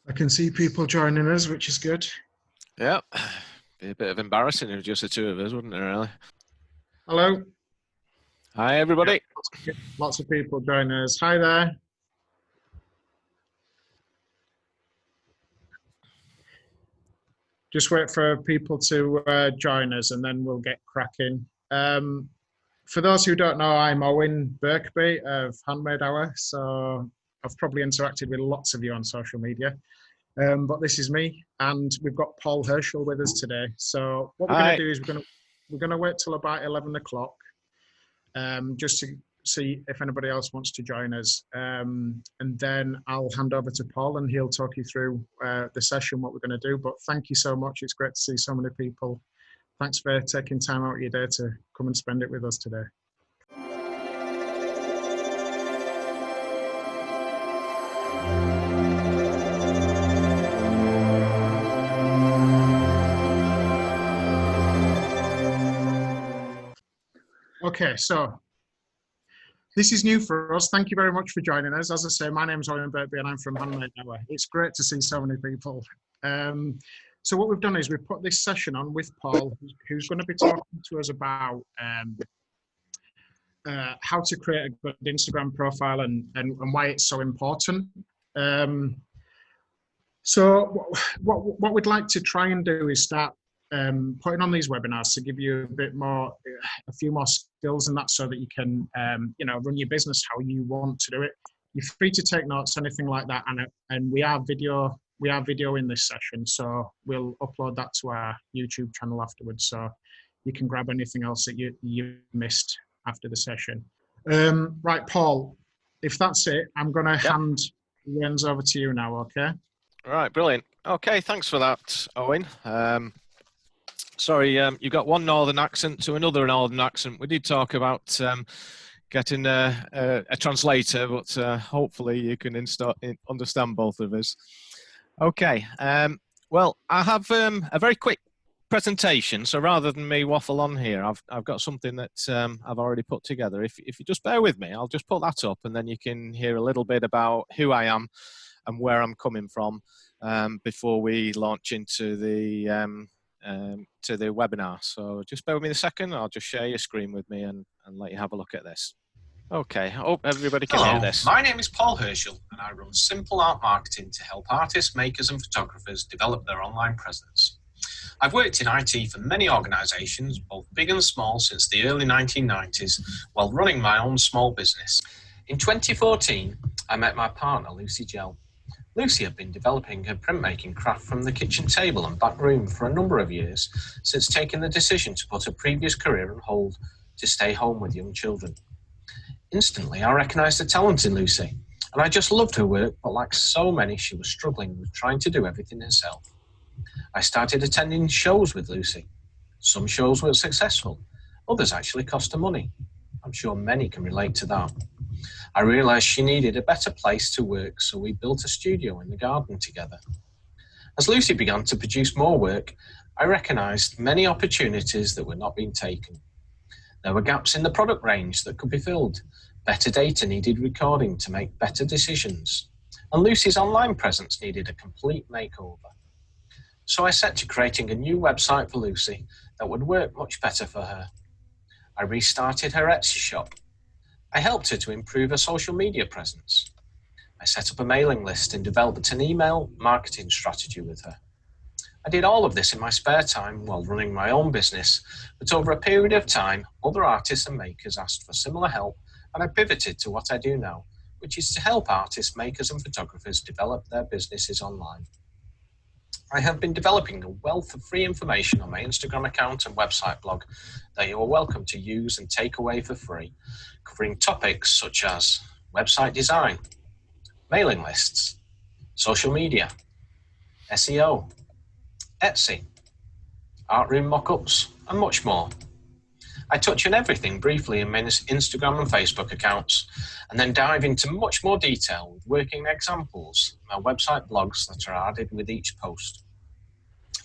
I can see people joining us, which is good. Yeah, be a bit of embarrassing if it was just the two of us, wouldn't it, really? Hello. Hi, everybody. Lots of people joining us. Hi there. Just wait for people to join us and then we'll get cracking. For those who don't know, I'm Owen Birkby of Handmade Hour. So I've probably interacted with lots of you on social media. But this is me, and we've got Paul Herschel with us today. So what we're going to do is we're going to wait till about 11 o'clock, just to see if anybody else wants to join us, and then I'll hand over to Paul, and he'll talk you through the session, what we're going to do. But thank you so much. It's great to see so many people. Thanks for taking time out of your day to come and spend it with us today. Okay, so this is new for us. Thank you very much for joining us. As I say, my name's Owen Birkby and I'm from Handmade Hour. It's great to see so many people. So what we've done is we've put this session on with Paul, who's going to be talking to us about how to create a good Instagram profile and why it's so important. So what we'd like to try and do is start putting on these webinars to give you a few more skills and that, so that you can, run your business how you want to do it. You're free to take notes, anything like that, and we are video in this session, so we'll upload that to our YouTube channel afterwards, so you can grab anything else that you missed after the session. Right, Paul, if that's it, I'm going to hand the reins over to you now, okay? All right, brilliant. Okay, thanks for that, Owen. Sorry, you got one northern accent to another northern accent. We did talk about getting a translator, but hopefully you can understand both of us. Okay, well, I have a very quick presentation, so rather than me waffle on here, I've got something that I've already put together. If you just bear with me, I'll just put that up, and then you can hear a little bit about who I am and where I'm coming from before we launch into the webinar. So just bear with me a second. I'll just share your screen with me and let you have a look at this. Okay, I hope everybody can hear this. My name is Paul Herschel and I run Simple Art Marketing to help artists, makers and photographers develop their online presence. I've worked in IT for many organisations, both big and small, since the early 1990s, while running my own small business. In 2014, I met my partner, Lucy Gell. Lucy had been developing her printmaking craft from the kitchen table and back room for a number of years, since taking the decision to put her previous career on hold to stay home with young children. Instantly, I recognised the talent in Lucy, and I just loved her work, but like so many, she was struggling with trying to do everything herself. I started attending shows with Lucy. Some shows were successful, others actually cost her money. I'm sure many can relate to that. I realised she needed a better place to work, so we built a studio in the garden together. As Lucy began to produce more work, I recognised many opportunities that were not being taken. There were gaps in the product range that could be filled. Better data needed recording to make better decisions. And Lucy's online presence needed a complete makeover. So I set to creating a new website for Lucy that would work much better for her. I restarted her Etsy shop. I helped her to improve her social media presence. I set up a mailing list and developed an email marketing strategy with her. I did all of this in my spare time while running my own business, but over a period of time, other artists and makers asked for similar help, and I pivoted to what I do now, which is to help artists, makers and photographers develop their businesses online. I have been developing a wealth of free information on my Instagram account and website blog that you are welcome to use and take away for free, covering topics such as website design, mailing lists, social media, SEO, Etsy, art room mock-ups, and much more. I touch on everything briefly in my Instagram and Facebook accounts, and then dive into much more detail with working examples, my website blogs that are added with each post.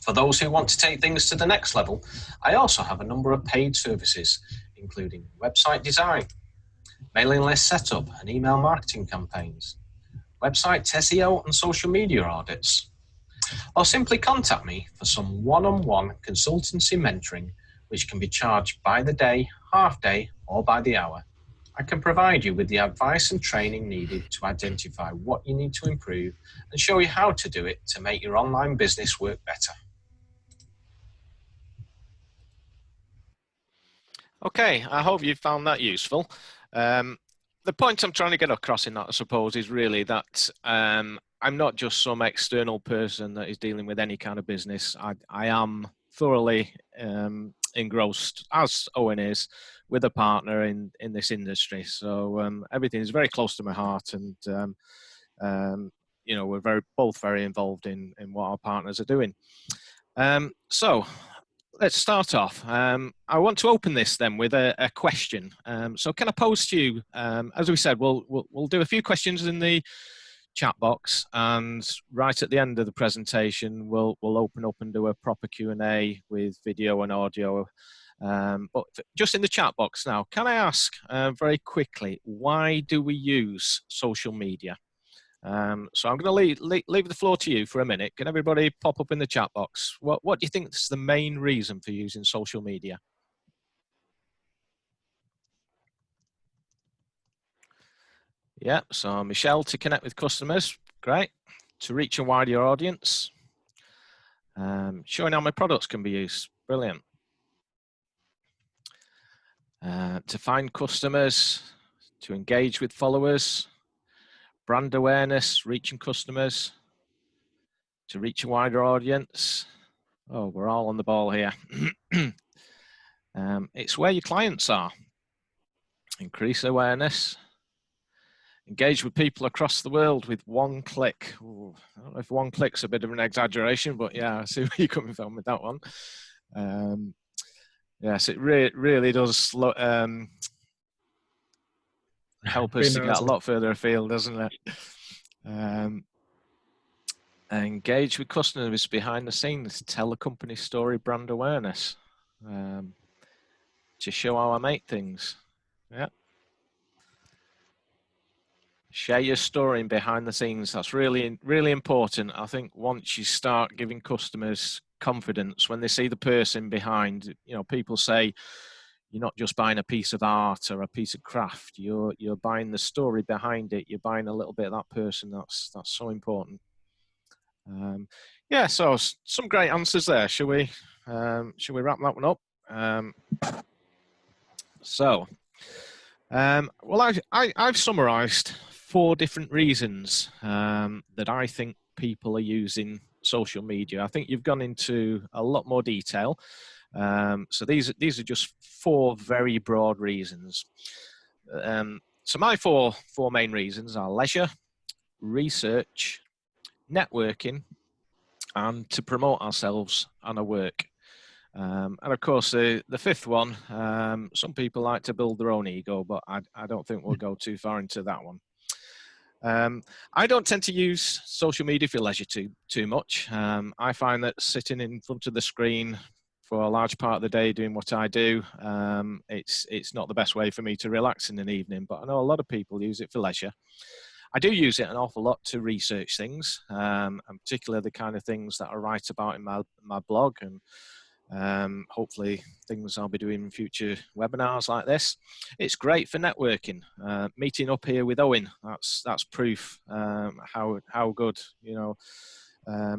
For those who want to take things to the next level, I also have a number of paid services, including website design, mailing list setup and email marketing campaigns, website SEO and social media audits. Or simply contact me for some one-on-one consultancy mentoring, which can be charged by the day, half day, or by the hour. I can provide you with the advice and training needed to identify what you need to improve and show you how to do it to make your online business work better. Okay, I hope you found that useful. The point I'm trying to get across in that, I suppose, is really that I'm not just some external person that is dealing with any kind of business. I am thoroughly engrossed, as Owen is, with a partner in this industry. So everything is very close to my heart, and you know, we're both very involved in what our partners are doing. So let's start off. I want to open this then with a question. So can I pose to you, as we said, we'll do a few questions in the chat box, and right at the end of the presentation, we'll open up and do a proper Q&A with video and audio. But just in the chat box now, can I ask very quickly, why do we use social media? So I'm going to leave the floor to you for a minute. Can everybody pop up in the chat box? What do you think is the main reason for using social media? Yeah, so Michelle, to connect with customers, great. To reach a wider audience. Showing how my products can be used, brilliant. To find customers, to engage with followers, brand awareness, reaching customers, to reach a wider audience. Oh, we're all on the ball here. It's where your clients are. Increase awareness. Engage with people across the world with one click. Ooh, I don't know if one click's a bit of an exaggeration, but yeah, I see where you're coming from with that one. Yes, it really does help us to get a lot further afield, doesn't it? Engage with customers behind the scenes, tell the company story, brand awareness, to show how I make things. Yeah. Share your story behind the scenes. That's really, really important. I think once you start giving customers confidence, when they see the person behind, you know, people say, you're not just buying a piece of art or a piece of craft. You're buying the story behind it. You're buying a little bit of that person. That's so important. Yeah, so some great answers there. Shall we wrap that one up? Well, I've summarised 4 different reasons that I think people are using social media. I think you've gone into a lot more detail. So these are just 4 very broad reasons. So my four main reasons are leisure, research, networking, and to promote ourselves and our work. And of course, the 5th one, some people like to build their own ego, but I don't think we'll go too far into that one. I don't tend to use social media for leisure too much. I find that sitting in front of the screen for a large part of the day doing what I do, it's not the best way for me to relax in an evening, but I know a lot of people use it for leisure. I do use it an awful lot to research things, and particularly the kind of things that I write about in my blog, and hopefully things I'll be doing in future webinars like this. It's great for networking. Meeting up here with Owen, that's proof how good, you know,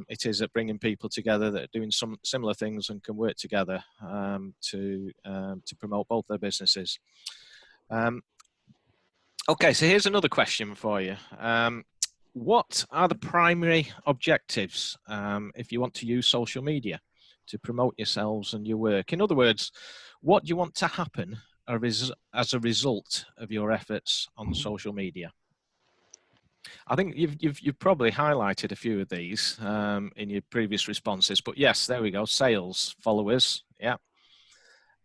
it is at bringing people together that are doing some similar things and can work together to promote both their businesses. Okay, so here's another question for you. What are the primary objectives if you want to use social media to promote yourselves and your work? In other words, what do you want to happen as a result of your efforts on social media? I think you've probably highlighted a few of these in your previous responses, but yes, there we go. Sales, followers, yeah.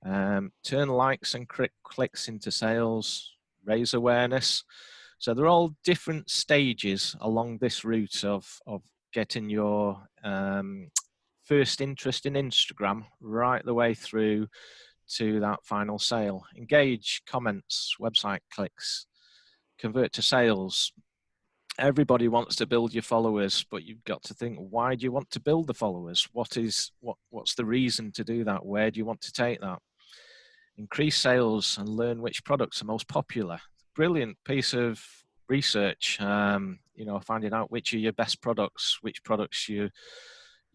Turn likes and clicks into sales, raise awareness. So they're all different stages along this route of getting your first interest in Instagram right the way through to that final sale. Engage, comments, website clicks, convert to sales. Everybody wants to build your followers, but you've got to think, why do you want to build the followers? What's the reason to do that? Where do you want to take that? Increase sales and learn which products are most popular. Brilliant piece of research, finding out which are your best products, which products you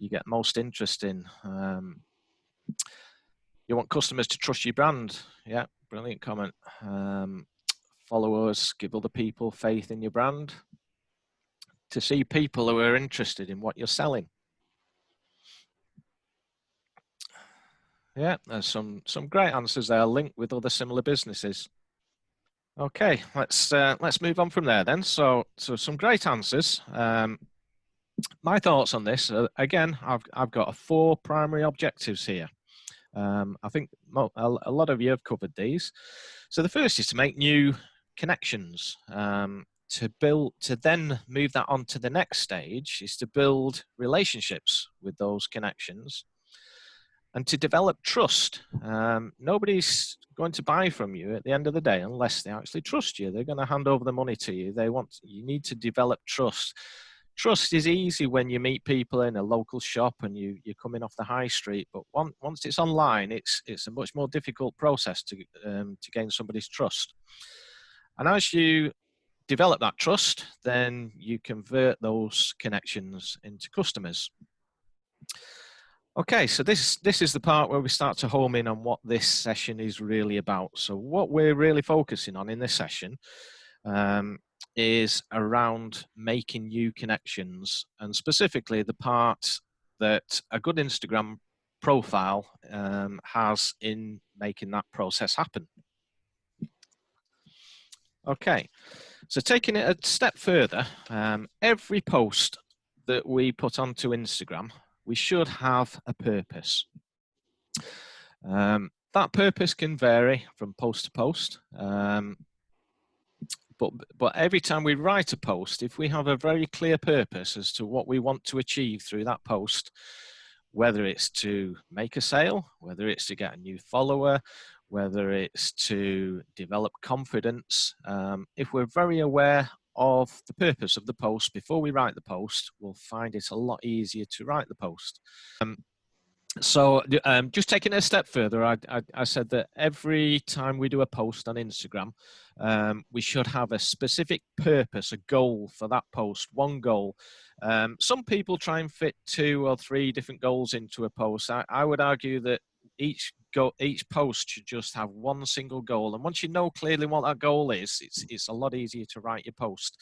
get most interest in. You want customers to trust your brand. Yeah, brilliant comment. Followers give other people faith in your brand. To see people who are interested in what you're selling. Yeah, there's some great answers there, linked with other similar businesses. Okay, let's move on from there then. So some great answers. My thoughts on this, again, I've got 4 primary objectives here. I think a lot of you have covered these. So the first is to make new connections. To then move that on to the next stage is to build relationships with those connections and to develop trust. Nobody's going to buy from you at the end of the day unless they actually trust you. They're going to hand over the money to you. You need to develop trust. Trust is easy when you meet people in a local shop and you're coming off the high street, but once it's online, it's a much more difficult process to gain somebody's trust. And as you develop that trust, then you convert those connections into customers. Okay, so this is the part where we start to home in on what this session is really about. So what we're really focusing on in this session is around making new connections, and specifically the part that a good Instagram profile has in making that process happen. Okay, so taking it a step further, every post that we put onto Instagram, we should have a purpose. That purpose can vary from post to post, but every time we write a post, if we have a very clear purpose as to what we want to achieve through that post, whether it's to make a sale, whether it's to get a new follower, whether it's to develop confidence, if we're very aware of the purpose of the post before we write the post, we'll find it a lot easier to write the post. So just taking it a step further, I said that every time we do a post on Instagram, we should have a specific purpose, a goal for that post, one goal. Some people try and fit 2 or 3 different goals into a post. I would argue that each post should just have one single goal, and once you know clearly what that goal is, it's a lot easier to write your post.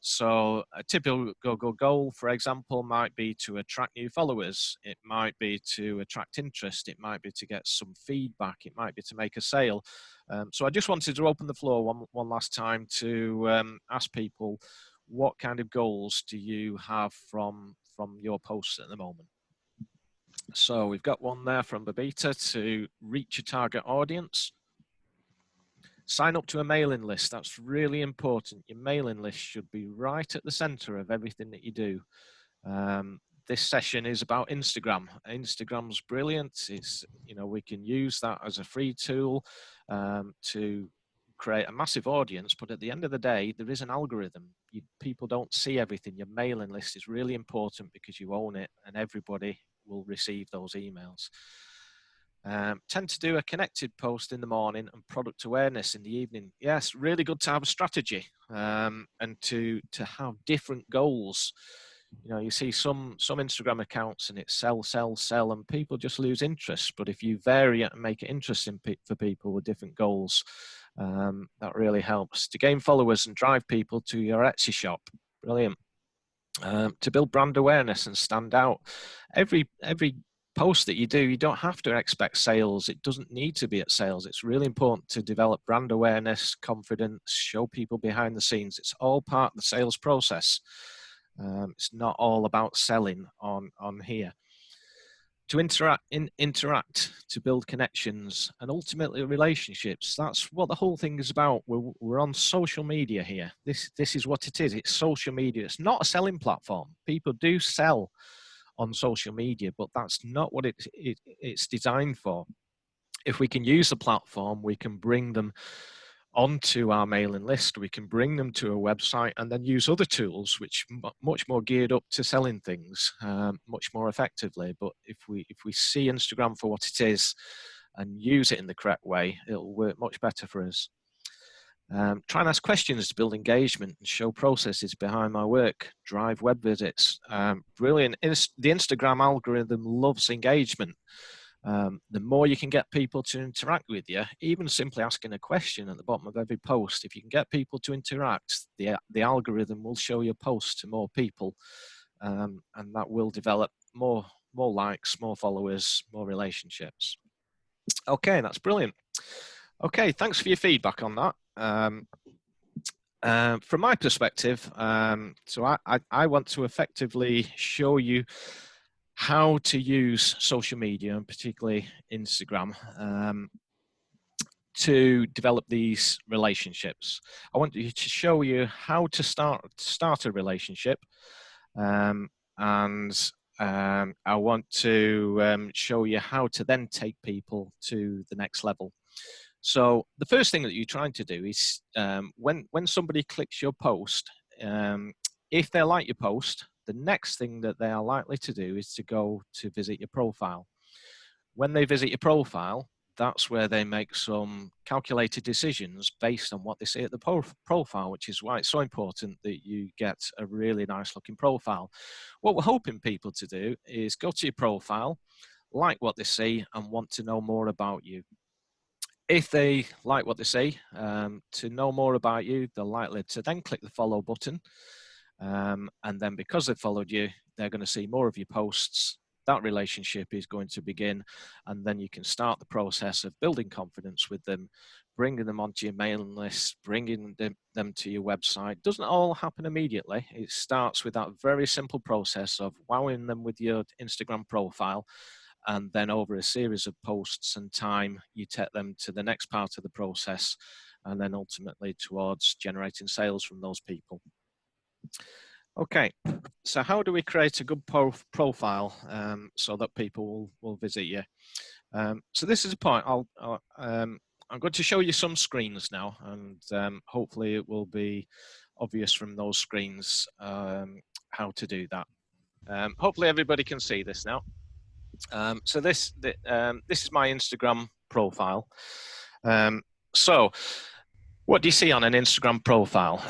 So a typical goal, for example, might be to attract new followers. It might be to attract interest. It might be to get some feedback. It might be to make a sale. So I just wanted to open the floor one last time to ask people, what kind of goals do you have from your posts at the moment? So we've got one there from Babita to reach a target audience. Sign up to a mailing list. That's really important. Your mailing list should be right at the center of everything that you do. This session is about Instagram. Instagram's brilliant. We can use that as a free tool to create a massive audience, but at the end of the day, there is an algorithm. People don't see everything. Your mailing list is really important because you own it and everybody will receive those emails. Tend to do a connected post in the morning and product awareness in the evening. Yes, really good to have a strategy and to have different goals. You see some Instagram accounts and it's sell, and people just lose interest. But if you vary it and make it interesting for people with different goals, that really helps. To gain followers and drive people to your Etsy shop, brilliant. To build brand awareness and stand out. Every post that you do, you don't have to expect sales. It doesn't need to be at sales. It's really important to develop brand awareness, confidence, show people behind the scenes. It's all part of the sales process. It's not all about selling on here. To interact, to build connections, and ultimately relationships. That's what the whole thing is about. We're on social media here. This is what it is. It's social media. It's not a selling platform. People do sell on social media, but that's not what it's designed for. If we can use the platform, we can bring them onto our mailing list, we can bring them to a website and then use other tools which much more geared up to selling things much more effectively. But if we see Instagram for what it is and use it in the correct way, it'll work much better for us. Try and ask questions to build engagement and show processes behind my work. Drive web visits. Brilliant. The Instagram algorithm loves engagement. The more you can get people to interact with you, even simply asking a question at the bottom of every post, if you can get people to interact, the algorithm will show your post to more people, and that will develop more likes, more followers, more relationships. Okay, that's brilliant. Okay, thanks for your feedback on that. From my perspective, so I want to effectively show you how to use social media, and particularly Instagram, to develop these relationships. I want to show you how to start a relationship, and I want to show you how to then take people to the next level. So the first thing that you're trying to do is when somebody clicks your post, if they like your post, the next thing that they are likely to do is to go to visit your profile. When they visit your profile, that's where they make some calculated decisions based on what they see at the profile, which is why it's so important that you get a really nice looking profile. What we're hoping people to do is go to your profile, like what they see, and want to know more about you. If they like what they see, to know more about you, they're likely to then click the follow button. And then because they've followed you, they're going to see more of your posts. That relationship is going to begin, and then you can start the process of building confidence with them, bringing them onto your mailing list, bringing them to your website. Doesn't all happen immediately. It starts with that very simple process of wowing them with your Instagram profile, and then over a series of posts and time, you take them to the next part of the process, and then ultimately towards generating sales from those people. Okay, so how do we create a good profile so that people will visit you? So this is a point. I'm going to show you some screens now, and hopefully it will be obvious from those screens how to do that. Hopefully everybody can see this now. So this is my Instagram profile. So what do you see on an Instagram profile?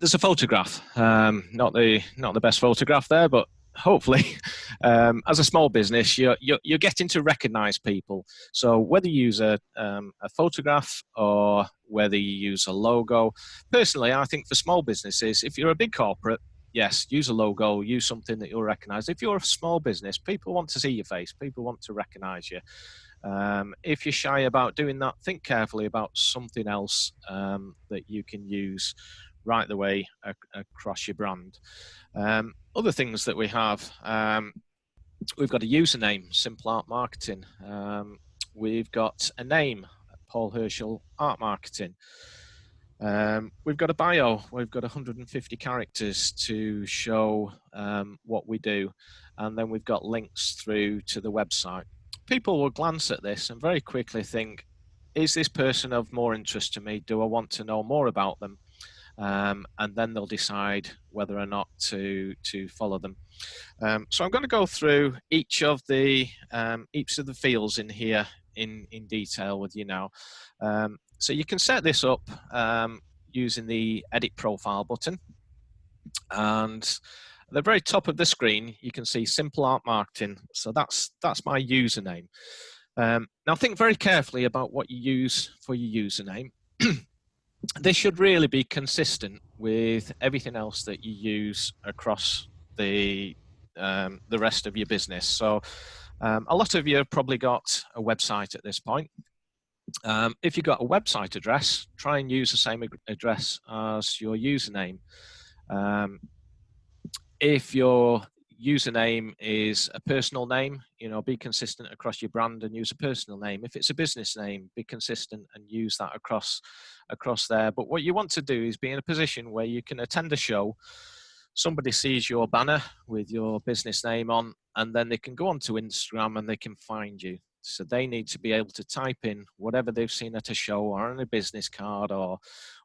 There's a photograph, not the best photograph there, but hopefully, as a small business, you're getting to recognize people. So whether you use a photograph or whether you use a logo, personally, I think for small businesses, if you're a big corporate, yes, use a logo, use something that you'll recognize. If you're a small business, people want to see your face, people want to recognize you. If you're shy about doing that, think carefully about something else that you can use right the way across your brand. Other things that we have, we've got a username, Simple Art Marketing. We've got a name, Paul Herschel Art Marketing. We've got a bio. We've got 150 characters to show what we do, and then we've got links through to the website. People will glance at this and very quickly think, is this person of more interest to me? Do I want to know more about them? And then they'll decide whether or not to follow them. So I'm going to go through each of the fields in here in detail with you now. So you can set this up using the Edit Profile button, and at the very top of the screen you can see Simple Art Marketing. So that's my username. Now think very carefully about what you use for your username. This should really be consistent with everything else that you use across the rest of your business. So a lot of you have probably got a website at this point. If you've got a website address, try and use the same address as your username. If your username is a personal name, be consistent across your brand and use a personal name. If it's a business name, be consistent and use that across there. But what you want to do is be in a position where you can attend a show, somebody sees your banner with your business name on, and then they can go onto Instagram and they can find you. So they need to be able to type in whatever they've seen at a show or on a business card or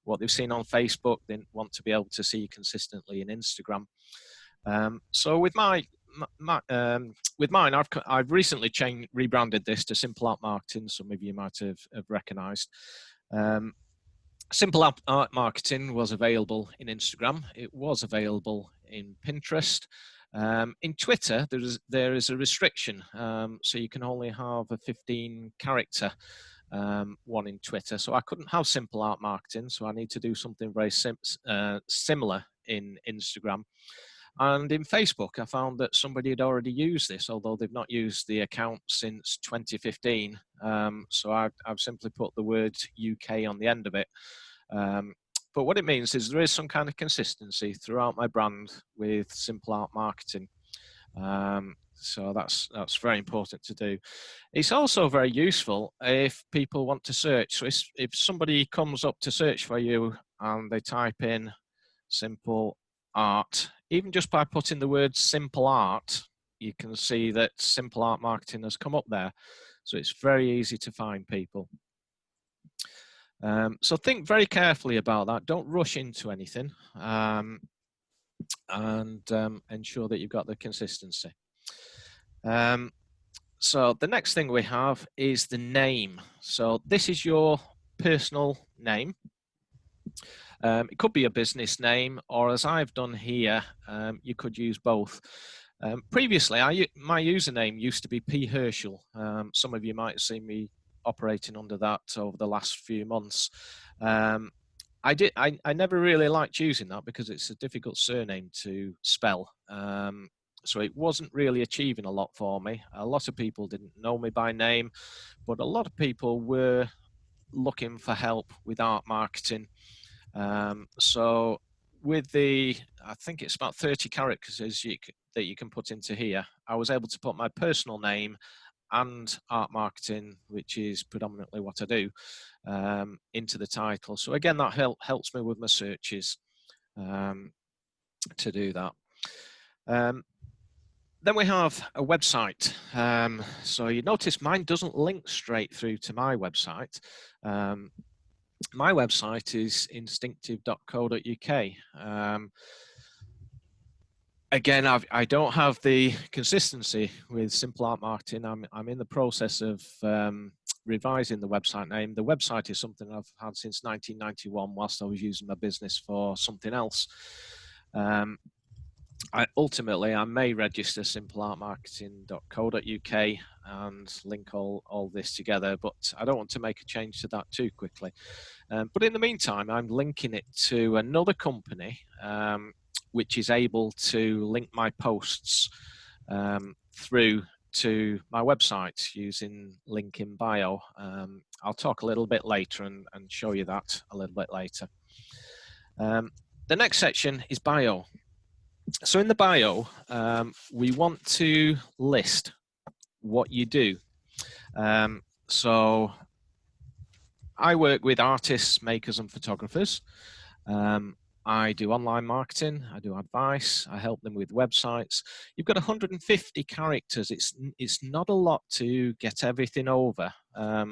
what they've seen on Facebook. They want to be able to see consistently in Instagram. So with with mine, I've recently rebranded this to Simple Art Marketing. Some of you might have recognised. Simple Art Marketing was available in Instagram. It was available in Pinterest. In Twitter, there is a restriction, so you can only have a 15-character one in Twitter. So I couldn't have Simple Art Marketing, so I need to do something very similar in Instagram. And in Facebook, I found that somebody had already used this, although they've not used the account since 2015. So I've simply put the word UK on the end of it. But what it means is there is some kind of consistency throughout my brand with Simple Art Marketing. So that's very important to do. It's also very useful if people want to search. So if somebody comes up to search for you and they type in Simple Art, even just by putting the word Simple Art, you can see that Simple Art Marketing has come up there. So it's very easy to find people. So think very carefully about that. Don't rush into anything, and ensure that you've got the consistency. So the next thing we have is the name. So this is your personal name. It could be a business name, or as I've done here, you could use both. Previously, my username used to be P. Herschel. Some of you might have seen me operating under that over the last few months. I never really liked using that because it's a difficult surname to spell. So it wasn't really achieving a lot for me. A lot of people didn't know me by name, but a lot of people were looking for help with art marketing. So with I think it's about 30 characters that you can put into here, I was able to put my personal name and art marketing, which is predominantly what I do, into the title. So again, that helps me with my searches to do that. Then we have a website. So you notice mine doesn't link straight through to my website. My website is instinctive.co.uk. Again, I don't have the consistency with Simple Art Marketing. I'm in the process of revising the website name. The website is something I've had since 1991 whilst I was using my business for something else. Ultimately, I may register simpleartmarketing.co.uk and link all this together, but I don't want to make a change to that too quickly. But in the meantime, I'm linking it to another company which is able to link my posts through to my website using link in bio. I'll talk a little bit later and show you that a little bit later. The next section is bio. So in the bio, we want to list what you do. So I work with artists, makers and photographers. I do online marketing, I do advice, I help them with websites. You've got 150 characters. It's not a lot to get everything over.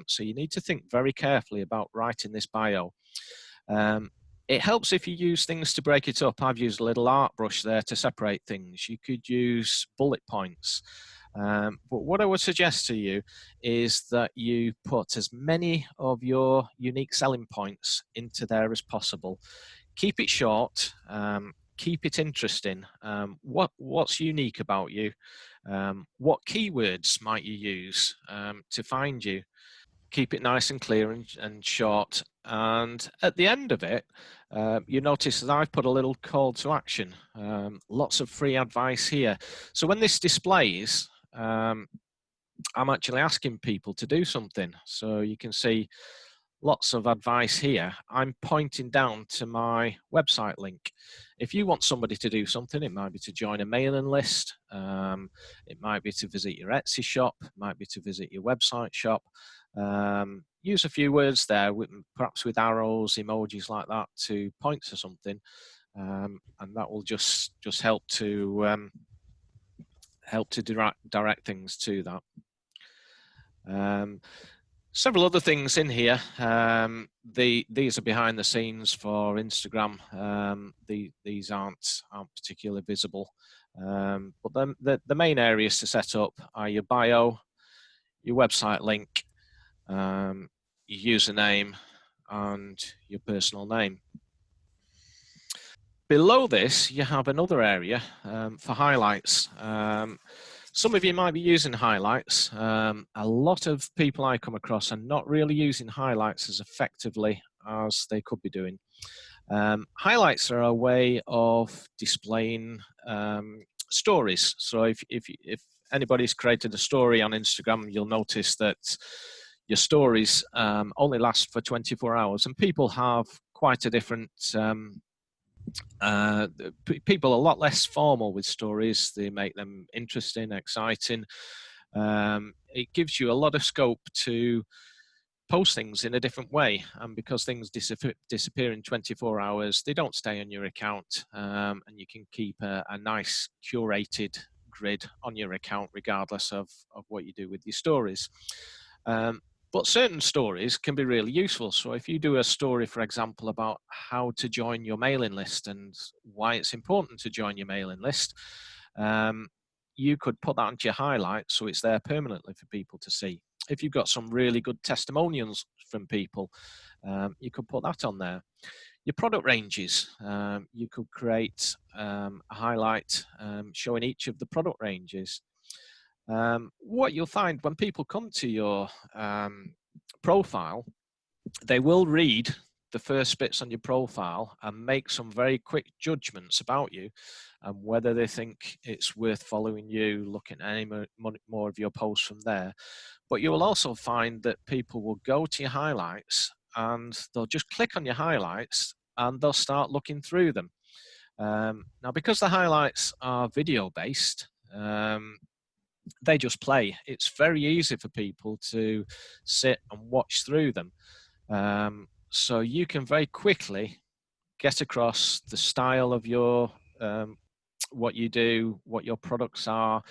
So you need to think very carefully about writing this bio. It helps if you use things to break it up. I've used a little art brush there to separate things. You could use bullet points. But what I would suggest to you is that you put as many of your unique selling points into there as possible. Keep it short, keep it interesting. What's unique about you? What keywords might you use to find you? Keep it nice and clear and short. And at the end of it, you notice that I've put a little call to action. Lots of free advice here. So when this displays, I'm actually asking people to do something. So you can see lots of advice here. I'm pointing down to my website link. If you want somebody to do something, it might be to join a mailing list. It might be to visit your Etsy shop. It might be to visit your website shop. Use a few words there, perhaps with arrows, emojis like that to point to something. And that will just help to direct things to that. Several other things in here. These are behind the scenes for Instagram. These aren't particularly visible. But the main areas to set up are your bio, your website link, your username, and your personal name. Below this, you have another area for highlights. Some of you might be using highlights. A lot of people I come across are not really using highlights as effectively as they could be doing. Highlights are a way of displaying stories. So if anybody's created a story on Instagram, you'll notice that your stories only last for 24 hours, and people have quite a different people are a lot less formal with stories. They make them interesting, exciting. It gives you a lot of scope to post things in a different way, and because things disappear in 24 hours, they don't stay on your account, and you can keep a nice curated grid on your account regardless of what you do with your stories. But certain stories can be really useful. So if you do a story, for example, about how to join your mailing list and why it's important to join your mailing list, you could put that onto your highlights so it's there permanently for people to see. If you've got some really good testimonials from people, you could put that on there. Your product ranges, you could create a highlight showing each of the product ranges. What you'll find when people come to your profile, they will read the first bits on your profile and make some very quick judgments about you and whether they think it's worth following you, looking at any more of your posts from there. But you will also find that people will go to your highlights and they'll just click on your highlights and they'll start looking through them. Now, because the highlights are video based, they just play. It's very easy for people to sit and watch through them. So you can very quickly get across the style of your what you do, what your products are,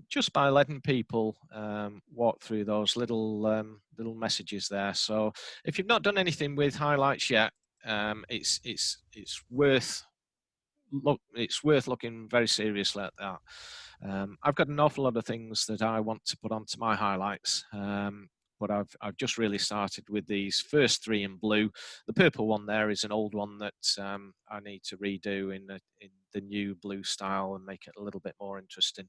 just by letting people walk through those little messages there. So if you've not done anything with highlights yet, it's worth looking very seriously at that. I've got an awful lot of things that I want to put onto my highlights, but I've just really started with these first three in blue. The purple one there is an old one that I need to redo in the new blue style and make it a little bit more interesting.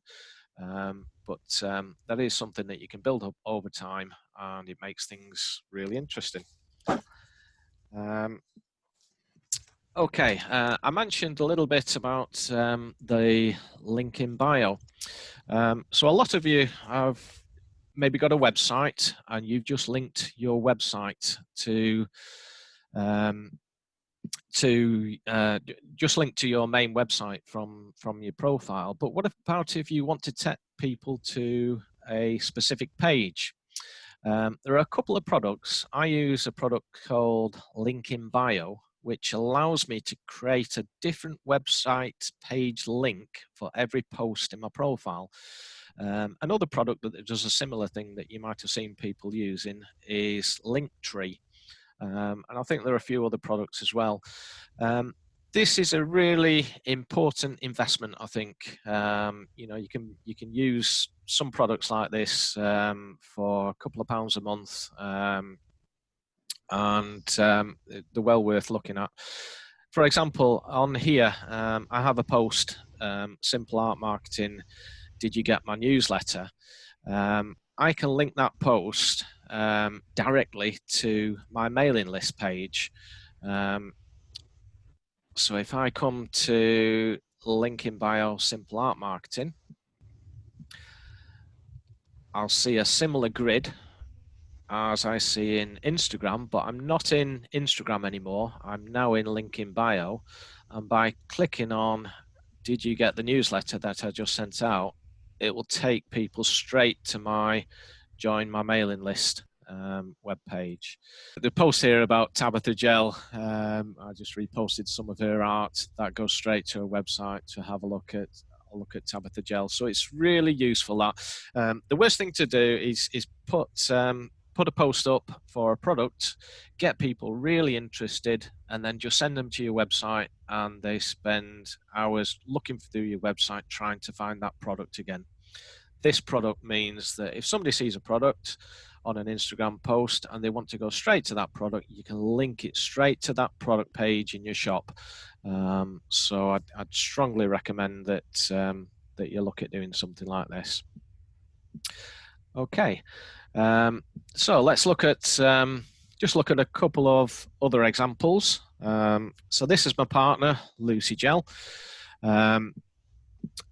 But that is something that you can build up over time, and it makes things really interesting. Okay, I mentioned a little bit about the link in bio. So a lot of you have maybe got a website and you've just linked your website to just link to your main website from your profile. But what about if you want to take people to a specific page? There are a couple of products. I use a product called Link in Bio, which allows me to create a different website page link for every post in my profile. Another product that does a similar thing that you might have seen people using is Linktree. And I think there are a few other products as well. This is a really important investment, I think. You know, you can use some products like this for a couple of pounds a month, and they're well worth looking at. For example, on here, I have a post, Simple Art Marketing, did you get my newsletter? I can link that post directly to my mailing list page. So if I come to Link in Bio, Simple Art Marketing, I'll see a similar grid as I see in Instagram, but I'm not in Instagram anymore. I'm now in Link in Bio. And by clicking on, did you get the newsletter that I just sent out? It will take people straight to my join my mailing list webpage. The post here about Tabitha Gell, I just reposted some of her art. That goes straight to her website to have a look at look at Tabitha Gel. So it's really useful. That the worst thing to do is put a post up for a product, get people really interested, and then just send them to your website, and they spend hours looking through your website trying to find that product again. This product means that if somebody sees a product on an Instagram post and they want to go straight to that product, you can link it straight to that product page in your shop. So I'd strongly recommend that that you look at doing something like this. Okay. So let's look at just look at a couple of other examples. So this is my partner, Lucy Gel.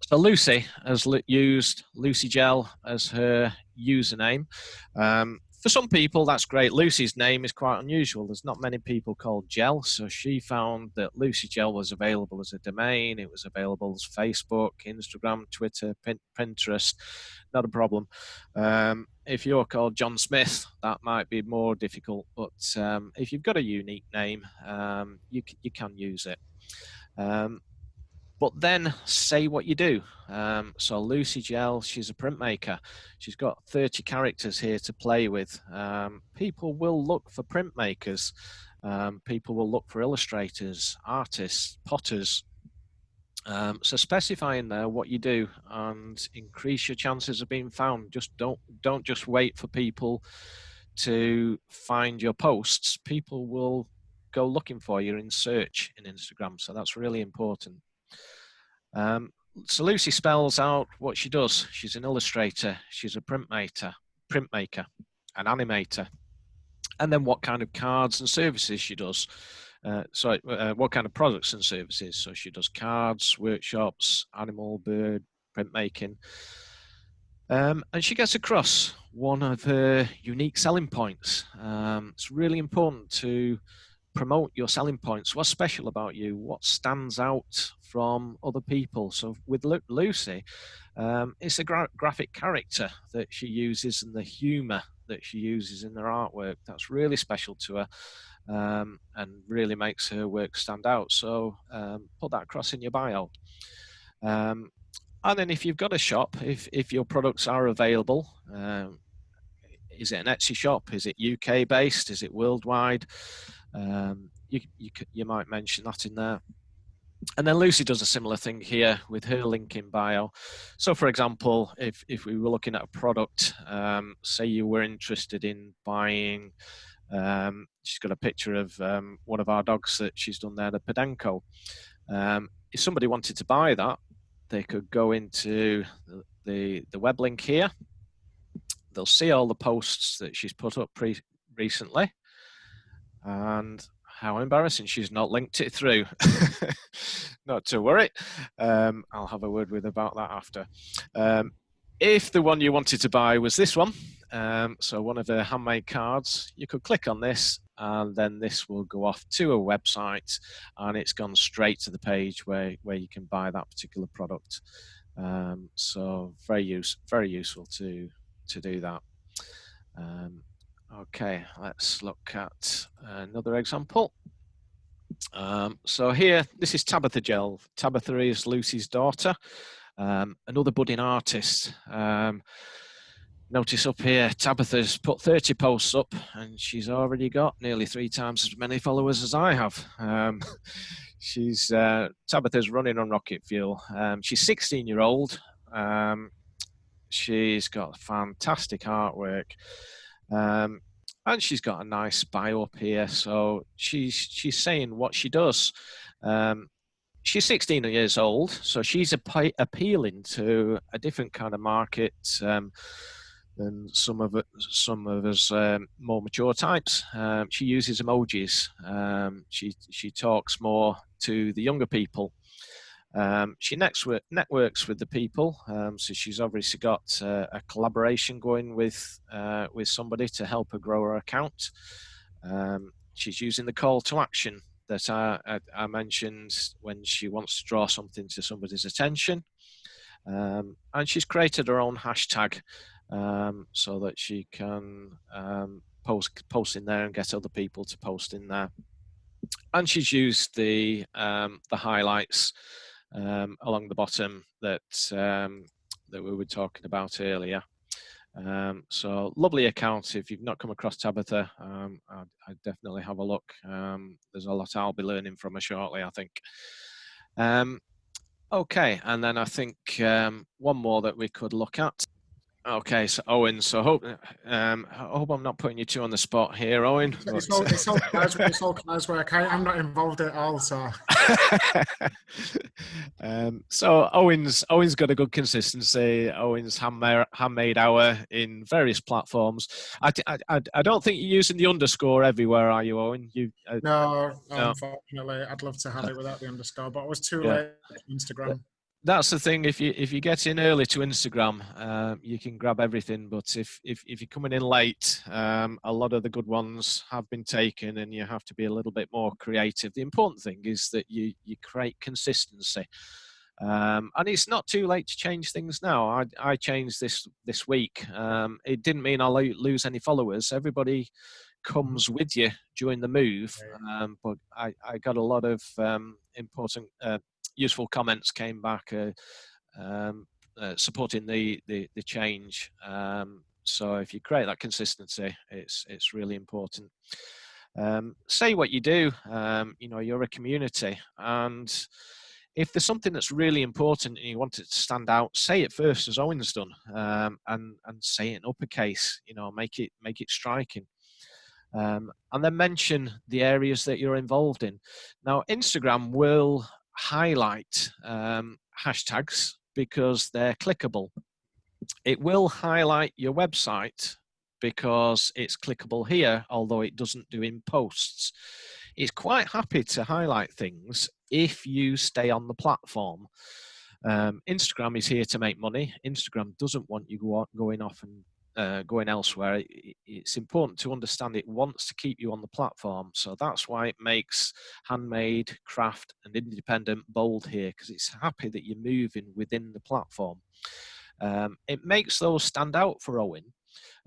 So Lucy has used Lucy Gel as her username. For some people, that's great. Lucy's name is quite unusual. There's not many people called Gel, so she found that Lucy Gel was available as a domain. It was available as Facebook, Instagram, Twitter, Pinterest. Not a problem. If you're called John Smith, that might be more difficult. But if you've got a unique name, you can use it. But then say what you do. So Lucy Gel, she's a printmaker. She's got 30 characters here to play with. People will look for printmakers. People will look for illustrators, artists, potters. So specify in there what you do and increase your chances of being found. Just don't just wait for people to find your posts. People will go looking for you in search in Instagram. So that's really important. So Lucy spells out what she does. She's an illustrator, she's a printmaker, an animator, and then what kind of cards and services she does. What kind of products and services. So she does cards, workshops, animal, bird, printmaking. And she gets across one of her unique selling points. It's really important to promote your selling points. What's special about you? What stands out from other people? So with Lucy, it's a graphic character that she uses and the humor that she uses in her artwork. That's really special to her and really makes her work stand out. So put that across in your bio. And then if you've got a shop, if your products are available, is it an Etsy shop? Is it UK based? Is it worldwide? You might mention that in there. And then Lucy does a similar thing here with her link in bio. So for example, if we were looking at a product, say you were interested in buying, she's got a picture of one of our dogs that she's done there, the Podenco. If somebody wanted to buy that, they could go into the web link here. They'll see all the posts that she's put up recently. And how embarrassing, she's not linked it through. Not to worry. I'll have a word with her about that after. If the one you wanted to buy was this one, so one of her handmade cards, you could click on this and then this will go off to a website and it's gone straight to the page where you can buy that particular product. So very useful to do that. Okay, let's look at another example. So here, this is Tabitha Gel. Tabitha is Lucy's daughter, another budding artist. Notice up here, Tabitha's put 30 posts up and she's already got nearly 3 times as many followers as I have. Tabitha's running on rocket fuel. She's 16-year-old. She's got fantastic artwork. And she's got a nice bio up here. So she's saying what she does. She's 16 years old, so she's appealing to a different kind of market than some of us more mature types. She uses emojis. She talks more to the younger people. She networks with the people, so she's obviously got a collaboration going with somebody to help her grow her account. She's using the call to action that I mentioned when she wants to draw something to somebody's attention. And she's created her own hashtag so that she can post in there and get other people to post in there. And she's used the highlights along the bottom that that we were talking about earlier. So lovely account. If you've not come across Tabitha, I'd definitely have a look. There's a lot I'll be learning from her shortly, I think. Okay, and then I think one more that we could look at. Okay, so Owen, so I hope I'm not putting you two on the spot here, Owen. It's all Claire's work. I'm not involved at all, so. So Owen's got a good consistency. Owen's handmade hour in various platforms. I don't think you're using the underscore everywhere, are you, Owen? No, unfortunately, I'd love to have it without the underscore, but I was too late to Instagram. That's the thing. If you get in early to Instagram, you can grab everything. But if you're coming in late, a lot of the good ones have been taken, and you have to be a little bit more creative. The important thing is that you create consistency, and it's not too late to change things now. I changed this week. It didn't mean I'll lose any followers. Everybody comes with you during the move, but I got a lot of important. Useful comments came back supporting the change. So if you create that consistency, it's really important. Say what you do. You're a community, and if there's something that's really important and you want it to stand out, say it first, as Owen's done, and say it in uppercase. Make it striking. And then mention the areas that you're involved in. Now, Instagram will highlight hashtags because they're clickable. It will highlight your website because it's clickable here, although it doesn't do in posts. It's quite happy to highlight things if you stay on the platform. Instagram is here to make money. Instagram doesn't want you going off and going elsewhere. It's important to understand it wants to keep you on the platform. So that's why it makes handmade, craft, and independent bold here, because it's happy that you're moving within the platform. It makes those stand out for Owen.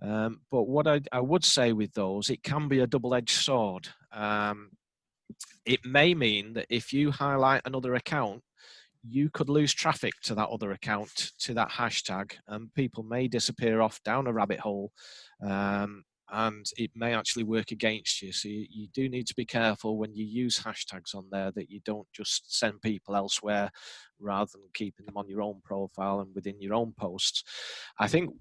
But what I would say with those, it can be a double-edged sword. It may mean that if you highlight another account, you could lose traffic to that other account, to that hashtag, and people may disappear off down a rabbit hole, and it may actually work against you. So you do need to be careful when you use hashtags on there that you don't just send people elsewhere rather than keeping them on your own profile and within your own posts. I think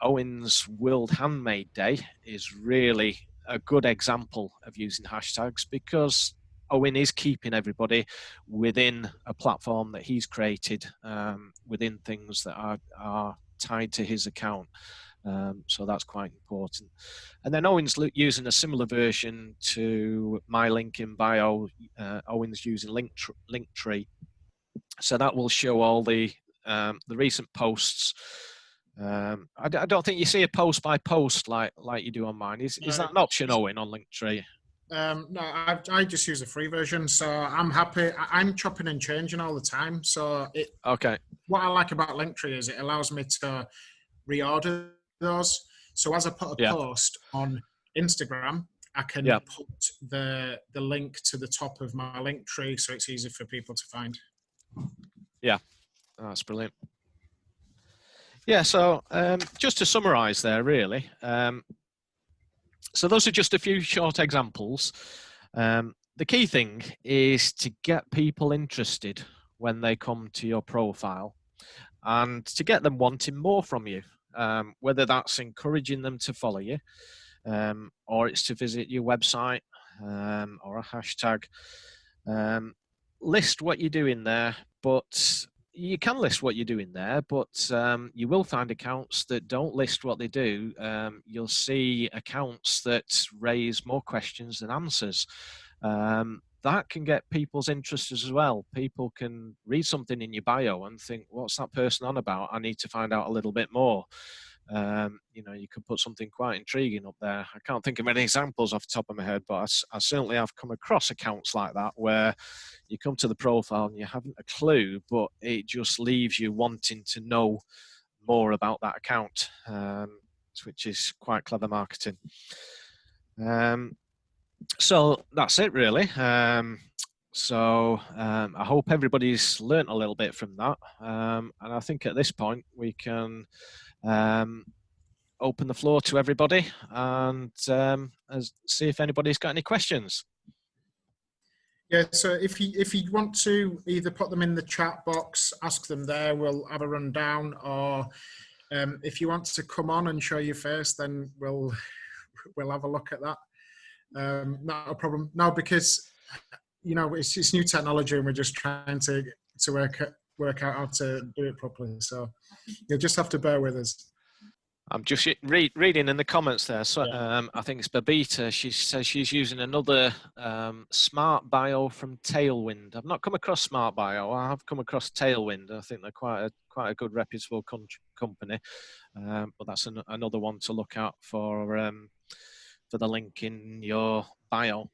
Owen's World Handmade Day is really a good example of using hashtags, because Owen is keeping everybody within a platform that he's created, within things that are tied to his account. So that's quite important. And then Owen's using a similar version to my link in bio. Owen's using Linktree. So that will show all the recent posts. I don't think you see a post by post like you do on mine. Is that an option, Owen, on Linktree? No, I just use a free version, so I'm happy. I'm chopping and changing all the time. So okay. What I like about Linktree is it allows me to reorder those. So as I put a post on Instagram, I can put the link to the top of my Linktree, so it's easy for people to find. Yeah, that's brilliant. Yeah, so just to summarize there, really. So those are just a few short examples. The key thing is to get people interested when they come to your profile, and to get them wanting more from you, whether that's encouraging them to follow you, or it's to visit your website, or a hashtag. List what you're doing there, but you can list what you're doing there, but you will find accounts that don't list what they do. You'll see accounts that raise more questions than answers. That can get people's interest as well. People can read something in your bio and think, what's that person on about? I need to find out a little bit more. You could put something quite intriguing up there. I can't think of any examples off the top of my head, but I certainly have come across accounts like that where you come to the profile and you haven't a clue, but it just leaves you wanting to know more about that account, which is quite clever marketing. So that's it, really. So I hope everybody's learnt a little bit from that. And I think at this point we can open the floor to everybody and see if anybody's got any questions. Yeah, so if you want to either put them in the chat box, ask them there, we'll have a rundown, or if you want to come on and show your face, then we'll have a look at that. Not a problem. No, because it's new technology and we're just trying to work out how to do it properly. So you'll just have to bear with us. I'm just reading in the comments there. So I think it's Babita. She says she's using another Smart Bio from Tailwind. I've not come across Smart Bio. I have come across Tailwind. I think they're quite a good reputable company. But that's another one to look out for the link in your bio.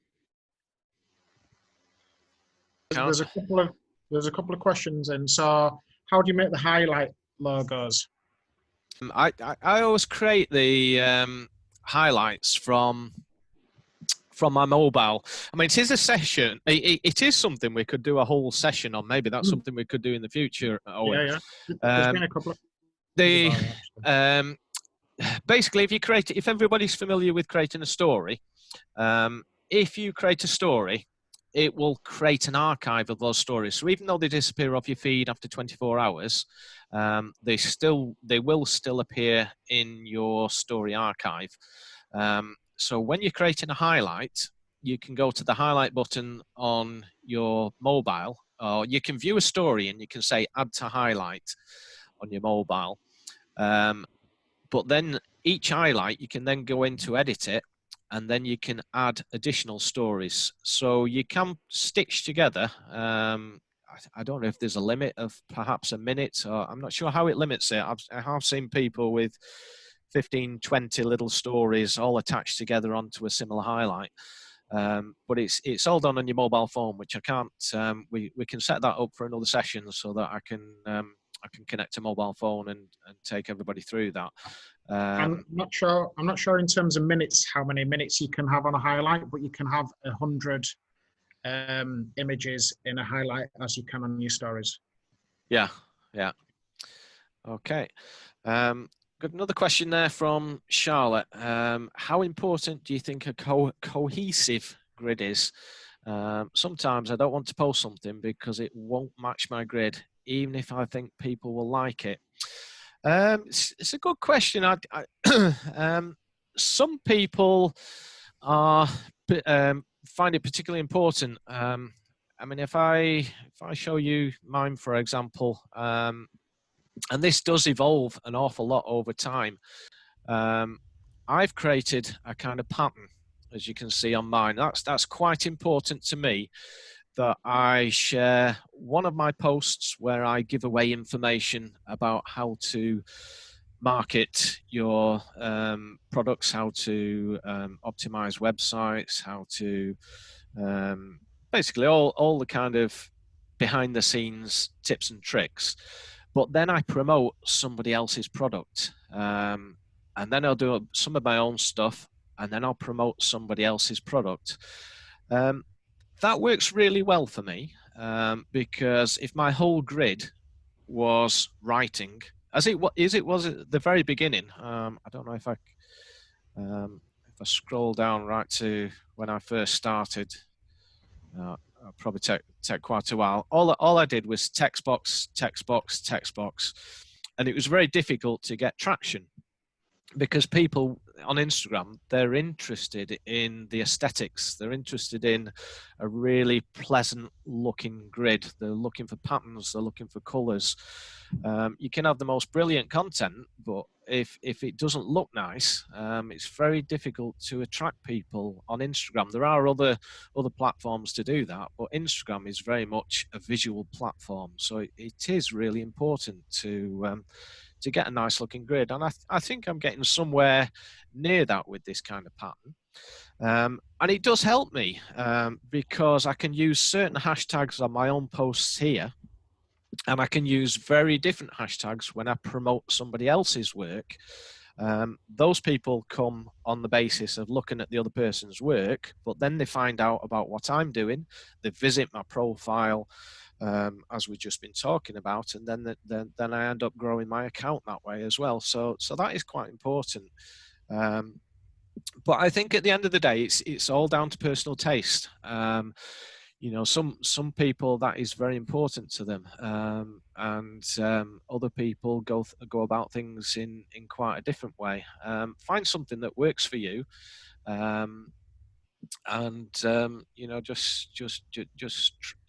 There's a couple of questions in. So how do you make the highlight logos? I always create the highlights from my mobile. I mean, it is a session. It is something we could do a whole session on. Maybe that's something we could do in the future. Owen. Yeah. There's been a couple of basically, if everybody's familiar with creating a story, if you create a story, it will create an archive of those stories. So even though they disappear off your feed after 24 hours, they will still appear in your story archive. So when you're creating a highlight, you can go to the highlight button on your mobile, or you can view a story and you can say add to highlight on your mobile. But then each highlight, you can then go in to edit it, and then you can add additional stories. So you can stitch together. I don't know if there's a limit of perhaps a minute, or I'm not sure how it limits it. I have seen people with 15, 20 little stories all attached together onto a similar highlight. But it's all done on your mobile phone, which I can't. We can set that up for another session so that I can connect a mobile phone and take everybody through that. I'm not sure in terms of minutes how many minutes you can have on a highlight, but you can have 100 images in a highlight as you can on your stories. Yeah. Okay. Got another question there from Charlotte. How important do you think a cohesive grid is? Sometimes I don't want to post something because it won't match my grid, even if I think people will like it. It's a good question. Some people find it particularly important. I mean, if I show you mine, for example, and this does evolve an awful lot over time. I've created a kind of pattern, as you can see on mine. That's quite important to me, that I share one of my posts where I give away information about how to market your products, how to optimize websites, how to basically all the kind of behind the scenes tips and tricks. But then I promote somebody else's product, and then I'll do some of my own stuff, and then I'll promote somebody else's product. That works really well for me, because if my whole grid was writing, as it was at the very beginning, I don't know if I scroll down right to when I first started, I'll probably take quite a while. All I did was text box, and it was very difficult to get traction, because people on Instagram, they're interested in the aesthetics. They're interested in a really pleasant looking grid. They're looking for patterns. They're looking for colors. You can have the most brilliant content, but if it doesn't look nice, it's very difficult to attract people on Instagram. There are other platforms to do that, but Instagram is very much a visual platform. So it is really important to get a nice looking grid. And I think I'm getting somewhere near that with this kind of pattern. And it does help me because I can use certain hashtags on my own posts here, and I can use very different hashtags when I promote somebody else's work Those people come on the basis of looking at the other person's work, but then they find out about what I'm doing. They visit my profile, as we've just been talking about, and then I end up growing my account that way as well. So that is quite important. But I think at the end of the day, it's all down to personal taste. Some people that is very important to them, and other people go about things in quite a different way. Find something that works for you, and just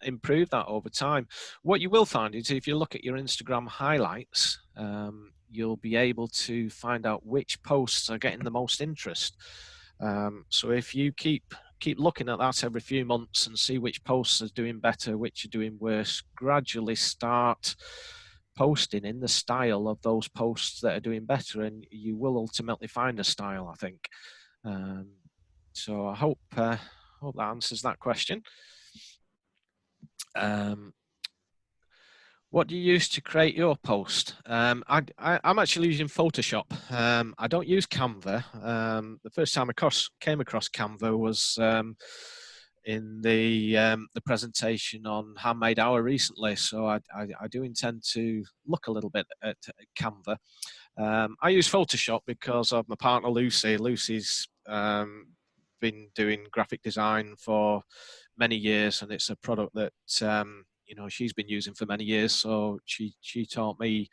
improve that over time. What you will find is if you look at your Instagram highlights, you'll be able to find out which posts are getting the most interest. So if you keep looking at that every few months and see which posts are doing better, which are doing worse, gradually start posting in the style of those posts that are doing better, and you will ultimately find a style, I think. So I hope that answers that question. What do you use to create your post? I'm actually using Photoshop. I don't use Canva. The first time I came across Canva was in the presentation on Handmade Hour recently. So I do intend to look a little bit at Canva. I use Photoshop because of my partner Lucy. Lucy's been doing graphic design for many years, and it's a product that she's been using for many years. So she taught me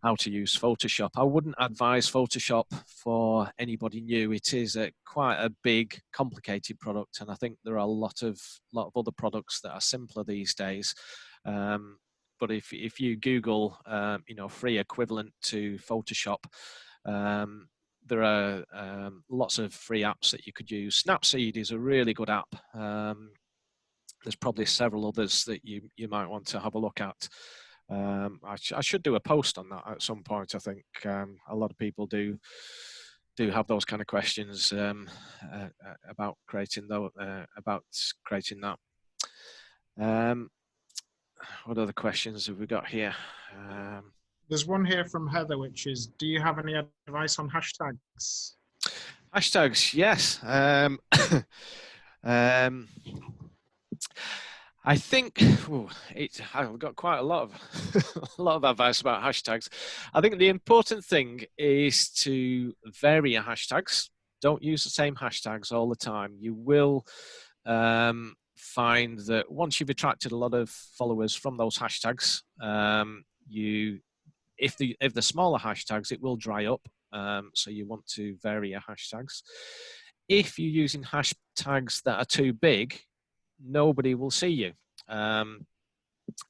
how to use Photoshop. I wouldn't advise Photoshop for anybody new. It is quite a big, complicated product, and I think there are a lot of other products that are simpler these days. But if you Google, free equivalent to Photoshop, there are lots of free apps that you could use. Snapseed is a really good app. There's probably several others that you might want to have a look at. I should do a post on that at some point. I think a lot of people do have those kind of questions about creating that. What other questions have we got here? There's one here from Heather, which is, do you have any advice on hashtags? Hashtags, yes. I think I've got quite a lot of advice about hashtags. I think the important thing is to vary your hashtags. Don't use the same hashtags all the time. You will find that once you've attracted a lot of followers from those hashtags, if the smaller hashtags, it will dry up. So you want to vary your hashtags. If you're using hashtags that are too big, nobody will see you.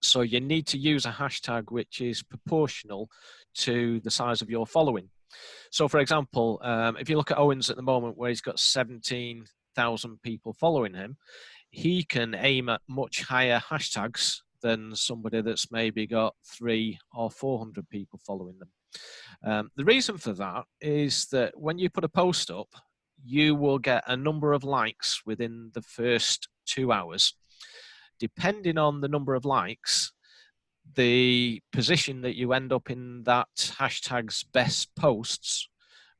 So you need to use a hashtag which is proportional to the size of your following. So for example, if you look at Owens at the moment, where he's got 17,000 people following him, he can aim at much higher hashtags than somebody that's maybe got 300 or 400 people following them. The reason for that is that when you put a post up, you will get a number of likes within the first 2 hours. Depending on the number of likes, the position that you end up in that hashtag's best posts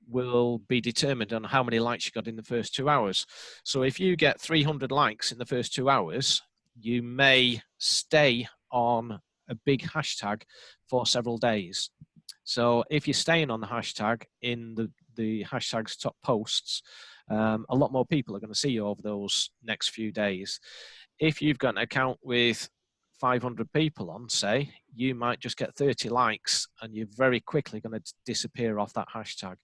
will be determined on how many likes you got in the first 2 hours. So if you get 300 likes in the first 2 hours, you may stay on a big hashtag for several days. So if you're staying on the hashtag in the hashtag's top posts, a lot more people are going to see you over those next few days. If you've got an account with 500 people on, say, you might just get 30 likes and you're very quickly going to disappear off that hashtag.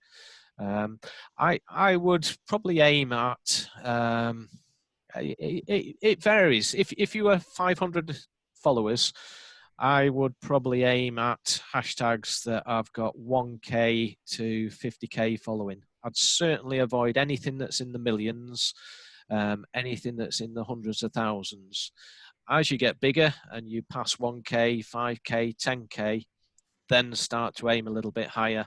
I would probably aim at, it varies. If you are 500 followers, I would probably aim at hashtags that have got 1K to 50K following. I'd certainly avoid anything that's in the millions, anything that's in the hundreds of thousands. As you get bigger and you pass 1K, 5K, 10K, then start to aim a little bit higher,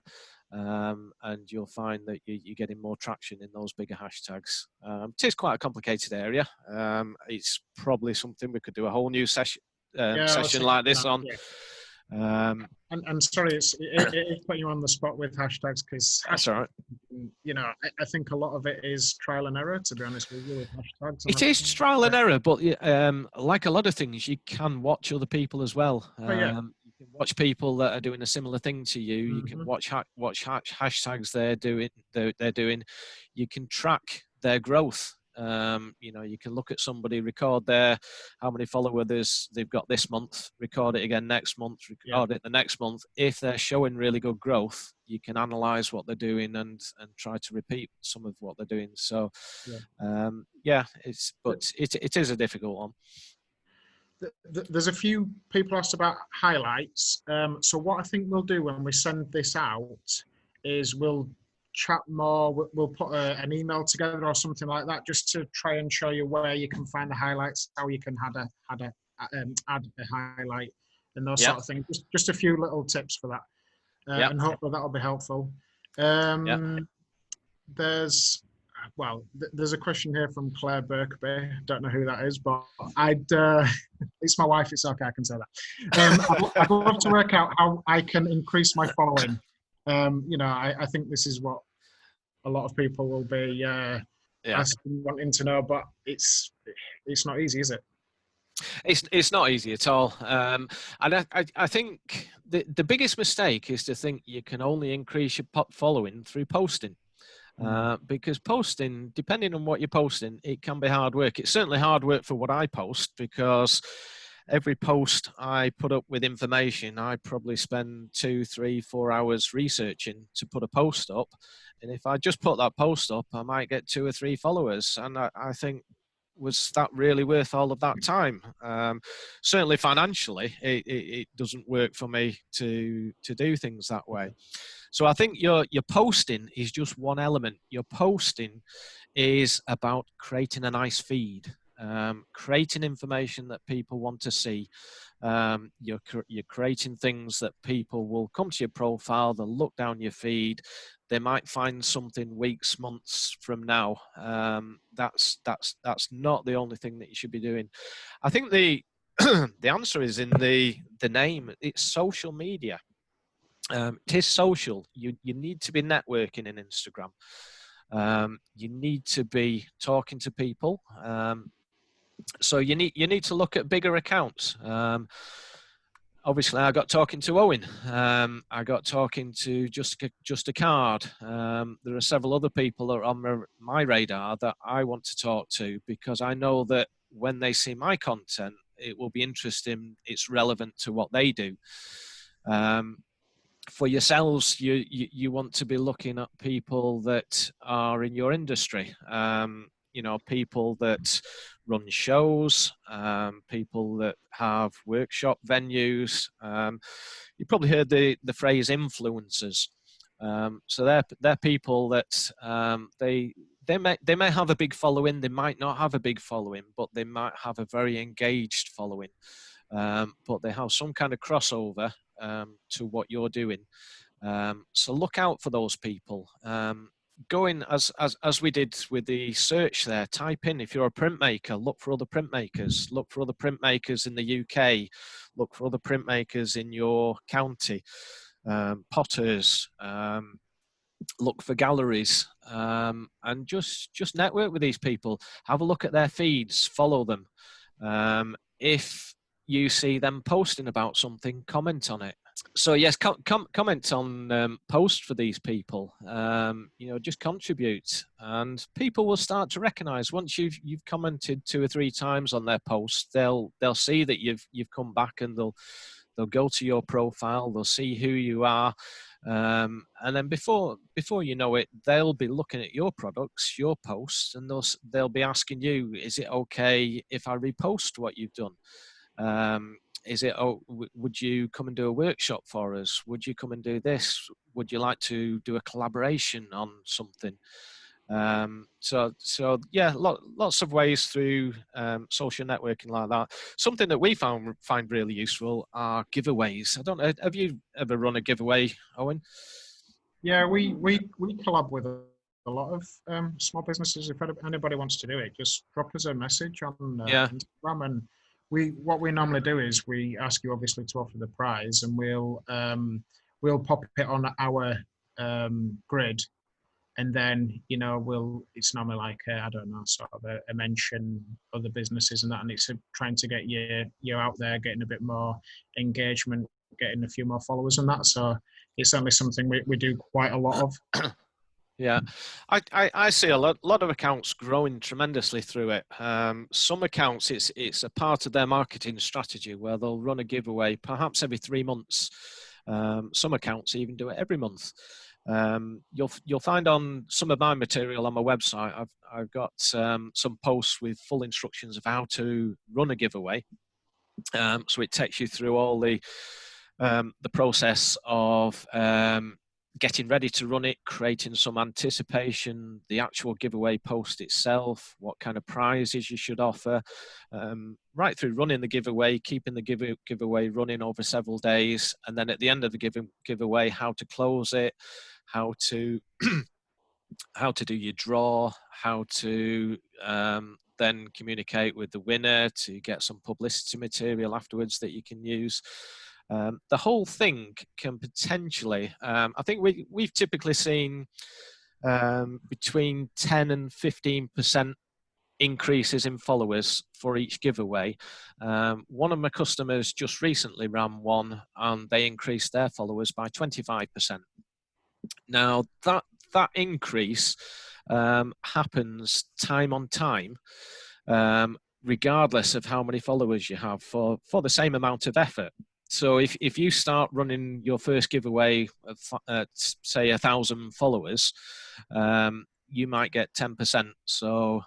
and you'll find that you're getting more traction in those bigger hashtags. It is quite a complicated area. It's probably something we could do a whole new session like this on. And sorry, it is putting you on the spot with hashtags because That's all right. you know I think a lot of it is trial and error. To be honest with you, with hashtags. It is trial and error, but like a lot of things, you can watch other people as well. Oh, yeah. You can watch people that are doing a similar thing to you. You can watch hashtags they're doing. You can track their growth. You know, you can look at somebody, record how many followers they've got this month, record it again next month, record it the next month. If they're showing really good growth, you can analyze what they're doing and try to repeat some of what they're doing. So, it is a difficult one. There's a few people asked about highlights. So what I think we'll do when we send this out is we'll chat more. We'll put an email together or something like that, just to try and show you where you can find the highlights, how you can add a highlight, and those sort of things. Just a few little tips for that, and hopefully that'll be helpful. There's a question here from Claire Birkby. Don't know who that is, but it's my wife. It's okay, I can say that. I'd love to work out how I can increase my following. You know, I think this is what a lot of people will be asking, wanting to know, but it's not easy, is it? It's not easy at all. And I think the biggest mistake is to think you can only increase your following through posting. Because posting, depending on what you're posting, it can be hard work. It's certainly hard work for what I post, because every post I put up with information, I probably spend 2, 3, 4 hours researching to put a post up. And if I just put that post up, I might get 2 or 3 followers. And I think, was that really worth all of that time? Certainly financially, it doesn't work for me to do things that way. So I think your posting is just one element. Your posting is about creating a nice feed, creating information that people want to see. You're creating things that people will come to your profile, they'll look down your feed, they might find something weeks, months from now. That's not the only thing that you should be doing. I think the the answer is in the name. It's social media. It is social. You need to be networking in Instagram. You need to be talking to people. So you need to look at bigger accounts. Obviously, I got talking to Owen. I got talking to Just a Card. There are several other people that are on my radar that I want to talk to, because I know that when they see my content, it will be interesting. It's relevant to what they do. For yourselves, you want to be looking at people that are in your industry. You know, people that run shows, people that have workshop venues. You probably heard the phrase influencers. So they're people that they may have a big following, they might not have a big following, but they might have a very engaged following. But they have some kind of crossover to what you're doing. So look out for those people. Go in as we did with the search there, type in, if you're a printmaker, look for other printmakers, look for other printmakers in the UK, look for other printmakers in your county, potters, look for galleries, and just network with these people. Have a look at their feeds, follow them. If you see them posting about something, comment on it. So yes, comment on posts for these people. You know, just contribute, and people will start to recognise once you've commented 2 or 3 times on their posts. They'll see that you've come back, and they'll go to your profile. They'll see who you are, and then before you know it, they'll be looking at your products, your posts, and they'll be asking you, is it okay if I repost what you've done? Is it, would you come and do a workshop for us? Would you come and do this? Would you like to do a collaboration on something? So yeah, lots of ways through social networking like that. Something that we find really useful are giveaways. I don't know, have you ever run a giveaway, Owen? Yeah, we collab with a lot of small businesses. If anybody wants to do it, just drop us a message on Instagram, and what we normally do is we ask you obviously to offer the prize, and we'll pop it on our grid, and then it's normally like I don't know, sort of a mention other businesses and that, and it's trying to get you out there, getting a bit more engagement, getting a few more followers and that. So it's certainly something we do quite a lot of. Yeah, I see a lot of accounts growing tremendously through it. Some accounts, it's a part of their marketing strategy where they'll run a giveaway perhaps every 3 months. Some accounts even do it every month. You'll find on some of my material on my website, I've got some posts with full instructions of how to run a giveaway. So it takes you through all the process of getting ready to run it, creating some anticipation, the actual giveaway post itself, what kind of prizes you should offer, right through running the giveaway, keeping the giveaway running over several days, and then at the end of the giveaway, how to close it, how to how to do your draw, how to then communicate with the winner to get some publicity material afterwards that you can use. The whole thing can potentially, I think we've typically seen between 10 and 15% increases in followers for each giveaway. One of my customers just recently ran one and they increased their followers by 25%. Now that increase happens time on time, regardless of how many followers you have for the same amount of effort. So if you start running your first giveaway at say 1,000 followers, you might get 10%. So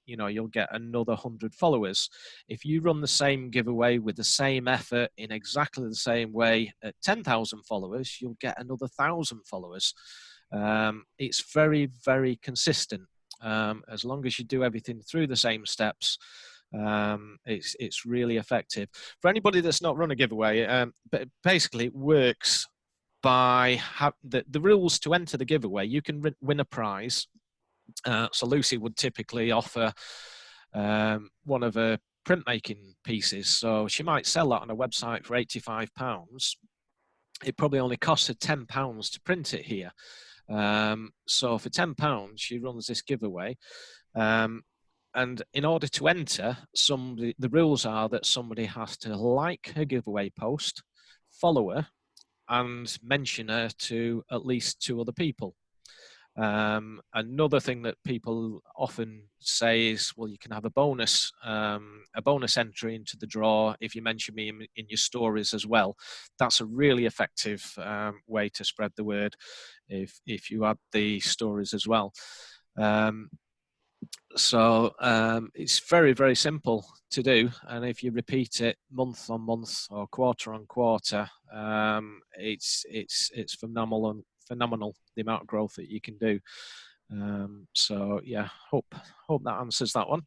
you'll get another 100 followers. If you run the same giveaway with the same effort in exactly the same way at 10,000 followers, you'll get another 1,000 followers. It's very, very consistent. As long as you do everything through the same steps, it's really effective. For anybody that's not run a giveaway, but basically it works by the rules to enter the giveaway. You can win a prize. So Lucy would typically offer one of her printmaking pieces. So she might sell that on a website for £85. It probably only costs her £10 to print it here. So for £10, she runs this giveaway. And in order to enter, the rules are that somebody has to like her giveaway post, follow her, and mention her to at least 2 other people. Another thing that people often say is, well, you can have a bonus entry into the draw if you mention me in your stories as well. That's a really effective way to spread the word if you add the stories as well. So it's very, very simple to do, and if you repeat it month on month or quarter on quarter, it's phenomenal the amount of growth that you can do. So yeah, hope that answers that one.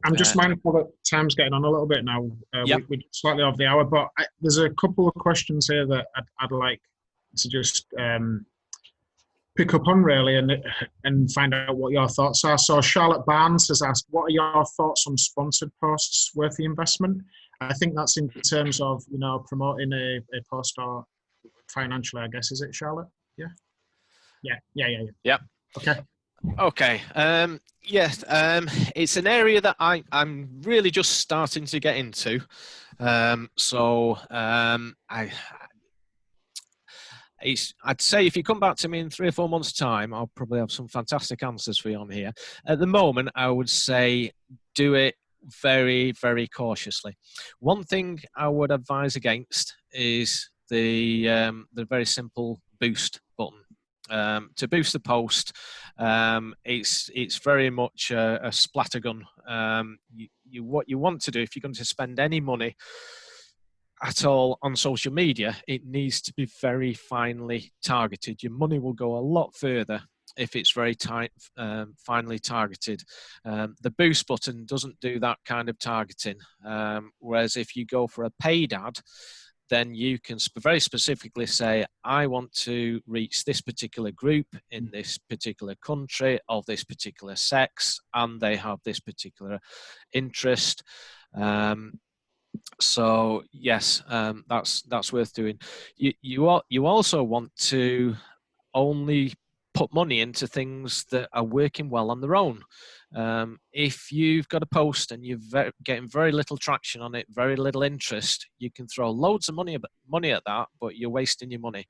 I'm just mindful that time's getting on a little bit now. Yep. We're slightly off the hour, but there's a couple of questions here that I'd like to just pick up on really and find out what your thoughts are. So Charlotte Barnes has asked, what are your thoughts on sponsored posts worth the investment? I think that's in terms of promoting a post or financially, I guess. Is it, Charlotte? Yeah. Okay. Yes. It's an area that I'm really just starting to get into. I'd say if you come back to me in 3 or 4 months' time, I'll probably have some fantastic answers for you on here. At the moment, I would say do it very, very cautiously. One thing I would advise against is the very simple boost button. To boost the post, it's very much a splattergun. What you want to do, if you're going to spend any money at all on social media, it needs to be very finely targeted. Your money will go a lot further if it's very finely targeted. The boost button doesn't do that kind of targeting, whereas if you go for a paid ad, then you can very specifically say, I want to reach this particular group in this particular country of this particular sex, and they have this particular interest. So yes, that's worth doing. You also want to only put money into things that are working well on their own. If you've got a post and you're getting very little traction on it, very little interest, you can throw loads of money at that, but you're wasting your money.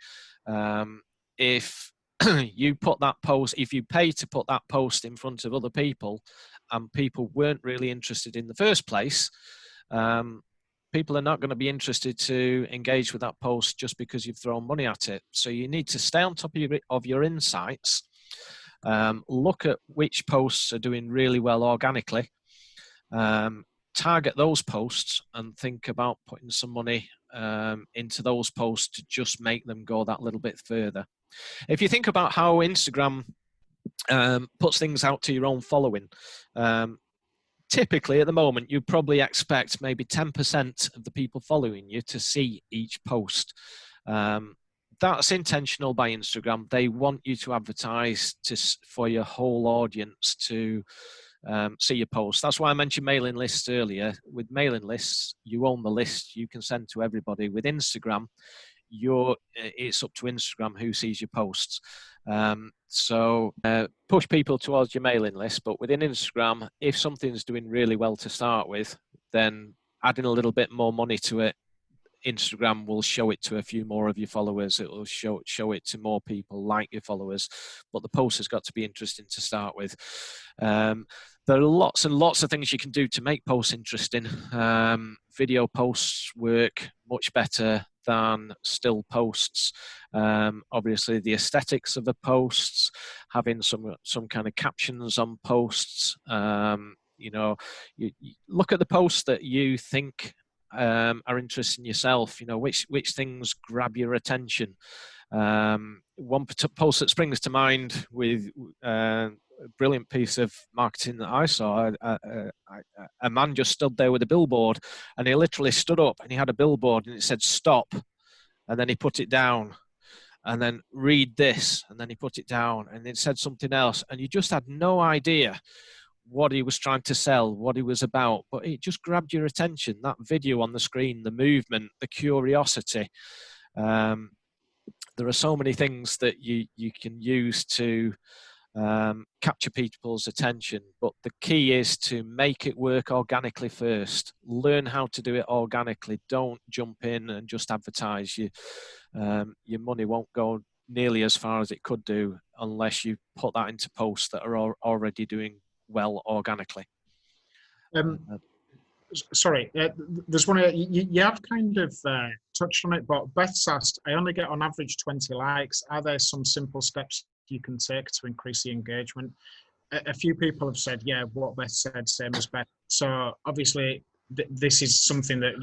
If you put that post, if you pay to put that post in front of other people, and people weren't really interested in the first place, people are not going to be interested to engage with that post just because you've thrown money at it. So you need to stay on top of your insights, look at which posts are doing really well organically, target those posts and think about putting some money into those posts to just make them go that little bit further. If you think about how Instagram puts things out to your own following, typically at the moment, you probably expect maybe 10% of the people following you to see each post. That's intentional by Instagram. They want you to advertise for your whole audience to see your post. That's why I mentioned mailing lists earlier. With mailing lists, you own the list. You can send to everybody. With Instagram, it's up to Instagram who sees your posts. So push people towards your mailing list, but within Instagram, if something's doing really well to start with, then adding a little bit more money to it, Instagram will show it to a few more of your followers. It will show it to more people like your followers, but the post has got to be interesting to start with. There are lots and lots of things you can do to make posts interesting. Video posts work much better than still posts. Obviously, the aesthetics of the posts, having some kind of captions on posts. You look at the posts that you think are interesting yourself. Which things grab your attention. One post that springs to mind with a brilliant piece of marketing that I saw, a man just stood there with a billboard, and he literally stood up and he had a billboard and it said stop, and then he put it down, and then read this, and then he put it down, and it said something else, and you just had no idea what he was trying to sell, what he was about, but it just grabbed your attention. That video on the screen, the movement, the curiosity. There are so many things that you can use to capture people's attention, but the key is to make it work organically first. Learn how to do it organically. Don't jump in and just advertise. Your money won't go nearly as far as it could do unless you put that into posts that are already doing well organically. Sorry, there's one. You have kind of touched on it, but Beth's asked, I only get on average 20 likes. Are there some simple steps you can take to increase the engagement? A few people have said, yeah, what Beth said, same as Beth. So obviously, this is something that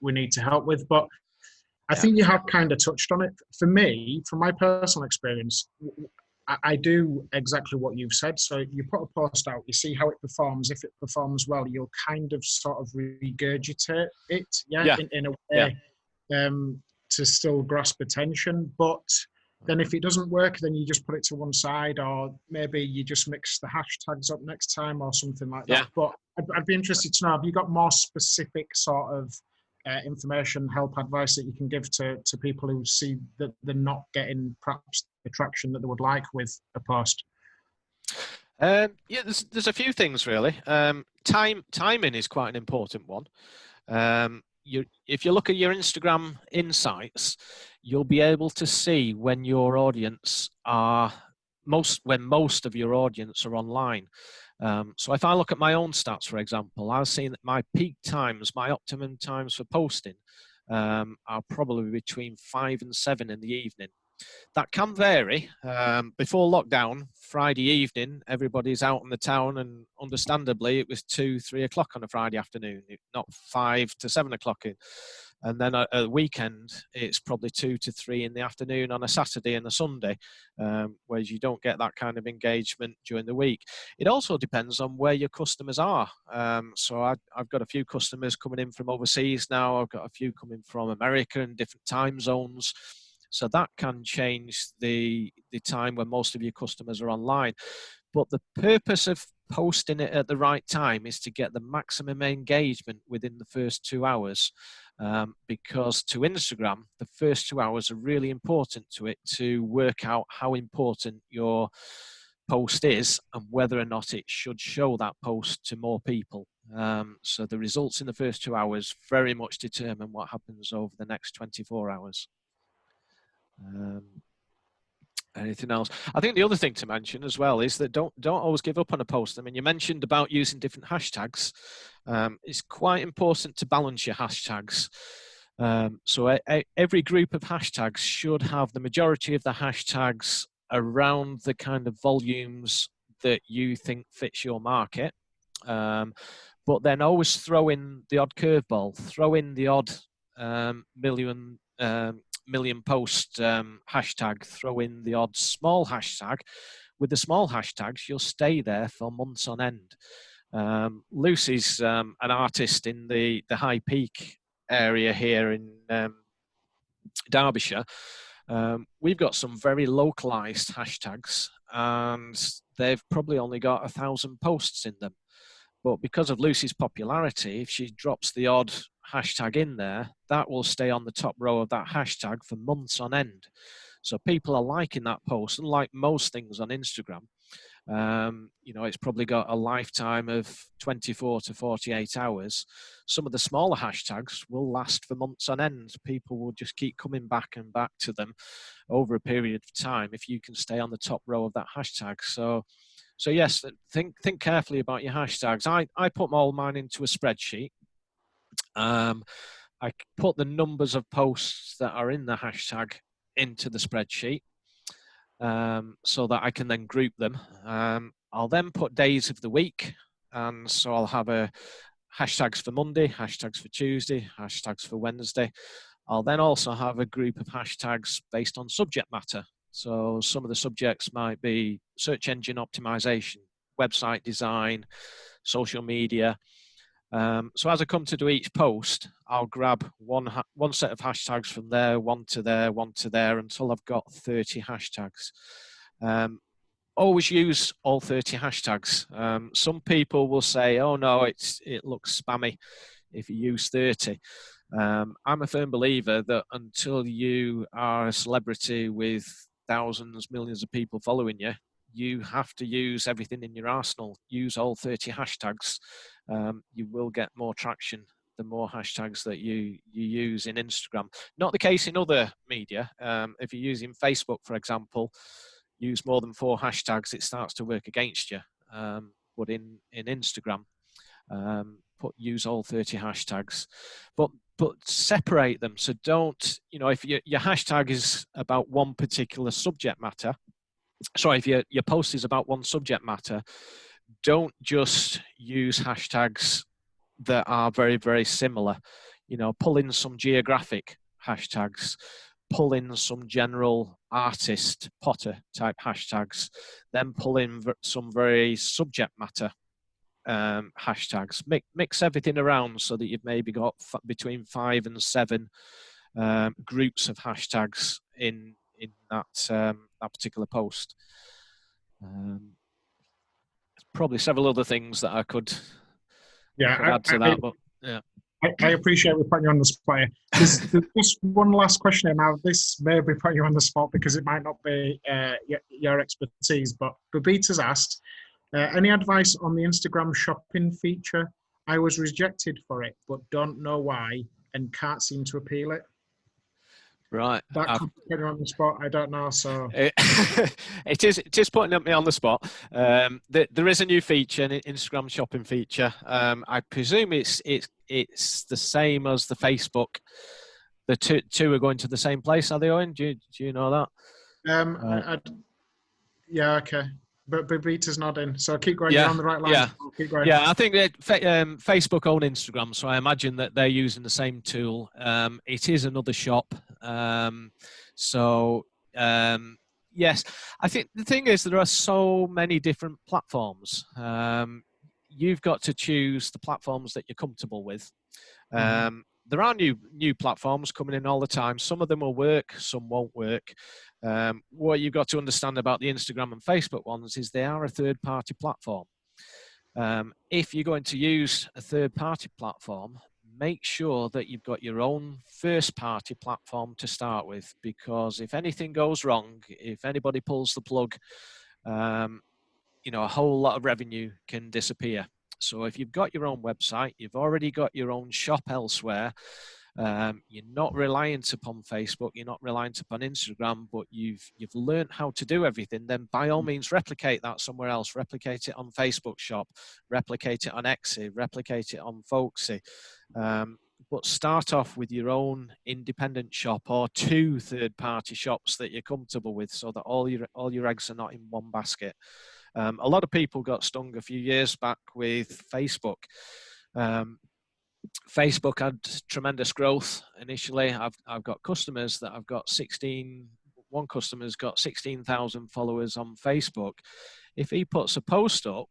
we need to help with. But I think you have kind of touched on it. For me, from my personal experience, I do exactly what you've said. So you put a post out, you see how it performs. If it performs well, you'll kind of sort of regurgitate it, in a way, to still grasp attention. But then if it doesn't work, then you just put it to one side, or maybe you just mix the hashtags up next time or something like that. But I'd be interested to know, have you got more specific sort of information, help, advice that you can give to people who see that they're not getting perhaps the traction that they would like with a post? There's a few things really. Timing is quite an important one. If you look at your Instagram insights, you'll be able to see when your audience when most of your audience are online. So if I look at my own stats, for example, I've seen that my peak times, my optimum times for posting, are probably between 5 and 7 in the evening. That can vary. Before lockdown, Friday evening, everybody's out in the town, and understandably, it was 2, 3 o'clock on a Friday afternoon, not 5 to 7 o'clock. And then a weekend, it's probably 2 to 3 in the afternoon on a Saturday and a Sunday, whereas you don't get that kind of engagement during the week. It also depends on where your customers are. So I've got a few customers coming in from overseas now. I've got a few coming from America and different time zones. So that can change the time when most of your customers are online. But the purpose of posting it at the right time is to get the maximum engagement within the first 2 hours. Because to Instagram, the first 2 hours are really important to it to work out how important your post is and whether or not it should show that post to more people. So the results in the first 2 hours very much determine what happens over the next 24 hours. Anything else? I think the other thing to mention as well is that don't always give up on a post. I mean, you mentioned about using different hashtags. It's quite important to balance your hashtags. So every group of hashtags should have the majority of the hashtags around the kind of volumes that you think fits your market. But then always throw in the odd curveball, throw in the odd million post hashtag, throw in the odd small hashtag. With the small hashtags, you'll stay there for months on end. Lucy's an artist in the High Peak area here in Derbyshire. We've got some very localized hashtags, and they've probably only got 1,000 posts in them. But because of Lucy's popularity, if she drops the odd hashtag in there, that will stay on the top row of that hashtag for months on end. So people are liking that post, and like most things on Instagram, it's probably got a lifetime of 24 to 48 hours. Some of the smaller hashtags will last for months on end. People will just keep coming back and back to them over a period of time if you can stay on the top row of that hashtag. So yes, think carefully about your hashtags. I put all mine into a spreadsheet. I put the numbers of posts that are in the hashtag into the spreadsheet, so that I can then group them. I'll then put days of the week, and so I'll have hashtags for Monday, hashtags for Tuesday, hashtags for Wednesday. I'll then also have a group of hashtags based on subject matter. So some of the subjects might be search engine optimization, website design, social media. So as I come to do each post, I'll grab one set of hashtags from there, one to there, until I've got 30 hashtags. Always use all 30 hashtags. Some people will say, oh no, it looks spammy if you use 30. I'm a firm believer that until you are a celebrity with thousands, millions of people following you, you have to use everything in your arsenal. Use all 30 hashtags. You will get more traction the more hashtags that you use in Instagram. Not the case in other media. If you're using Facebook, for example, use more than 4 hashtags, it starts to work against you. But in Instagram, use all 30 hashtags. But separate them. So don't, if your hashtag is about one particular subject matter, sorry, if your post is about one subject matter, don't just use hashtags that are very, very similar. Pull in some geographic hashtags, pull in some general artist, Potter type hashtags, then pull in some very subject matter hashtags. Mix everything around so that you've maybe got between 5 and 7 groups of hashtags in that particular post. Probably several other things that I could add to that, but yeah. I appreciate we putting you on the spot. There's just one last question, and now this may be putting you on the spot because it might not be your expertise, but Babita's asked, any advice on the Instagram shopping feature? I was rejected for it, but don't know why and can't seem to appeal it. Right. That could put you on the spot. I don't know. So it is putting me on the spot. There is a new feature, an Instagram shopping feature. I presume it's the same as the Facebook. The two are going to the same place, are they, Owen? Do you know that? Yeah. Okay. But Babita's not in, so keep going. Yeah, You're on the right line. yeah, keep going. Yeah. I think that Facebook own Instagram, so I imagine that they're using the same tool. It is another shop, yes. I think the thing is there are so many different platforms. You've got to choose the platforms that you're comfortable with. there are new platforms coming in all the time. Some of them will work, some won't work. What you've got to understand about the Instagram and Facebook ones is they are a third-party platform. If you're going to use a third-party platform, make sure that you've got your own first-party platform to start with, because if anything goes wrong, if anybody pulls the plug, you know, a whole lot of revenue can disappear. So if you've got your own website, you've already got your own shop elsewhere, you're not reliant upon Facebook, you're not reliant upon Instagram, but you've learned how to do everything, then by all means replicate that somewhere else. Replicate it on Facebook shop, replicate it on Etsy, replicate it on Folksy. But start off with your own independent shop or 2 third-party shops that you're comfortable with, so that all your eggs are not in one basket. A lot of people got stung a few years back with Facebook. Facebook had tremendous growth initially. I've got customers that I've got one customer's got 16,000 followers on Facebook. If he puts a post up,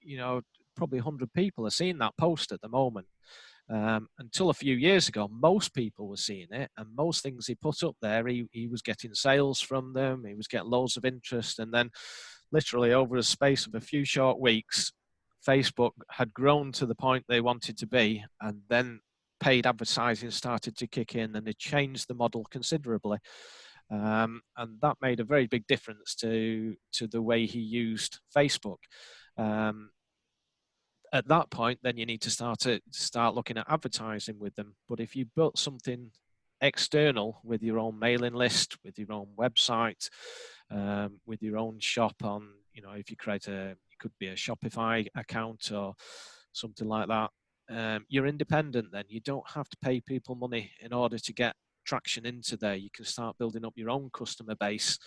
you know, probably 100 people are seeing that post at the moment. Until a few years ago, most people were seeing it, and most things he put up there, he was getting sales from them, he was getting loads of interest, and then literally over a space of a few short weeks, Facebook had grown to the point they wanted to be, and then paid advertising started to kick in, and it changed the model considerably. And that made a very big difference to the way he used Facebook. At that point, then you need to start looking at advertising with them. But if you built something external with your own mailing list, with your own website, with your own shop on, you know, if you create it could be a Shopify account or something like that. You're independent then. You don't have to pay people money in order to get traction into there. You can start building up your own customer base,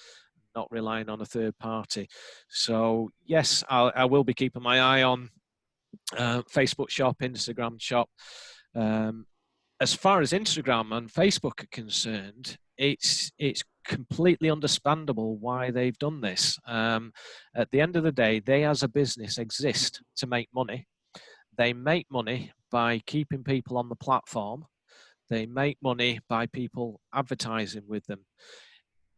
not relying on a third party. So yes, I will be keeping my eye on Facebook shop, Instagram shop. As far as Instagram and Facebook are concerned, it's completely understandable why they've done this. At the end of the day, they as a business exist to make money. They make money by keeping people on the platform. They make money by people advertising with them.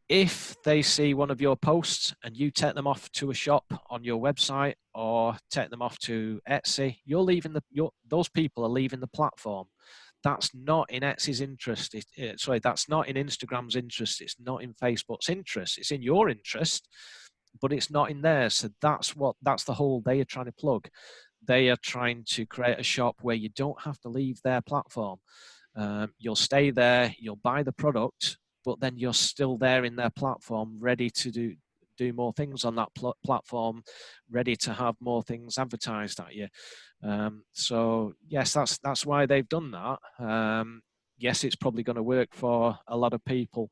If they see one of your posts and you take them off to a shop on your website or take them off to Etsy, those people are leaving the platform. That's not in Etsy's interest. That's not in Instagram's interest. It's not in Facebook's interest. It's in your interest, but it's not in theirs. So that's the hole they are trying to plug. They are trying to create a shop where you don't have to leave their platform. You'll stay there, you'll buy the product, but then you're still there in their platform, ready to do more things on that platform, ready to have more things advertised at you. So yes, that's why they've done that. Yes, it's probably going to work for a lot of people.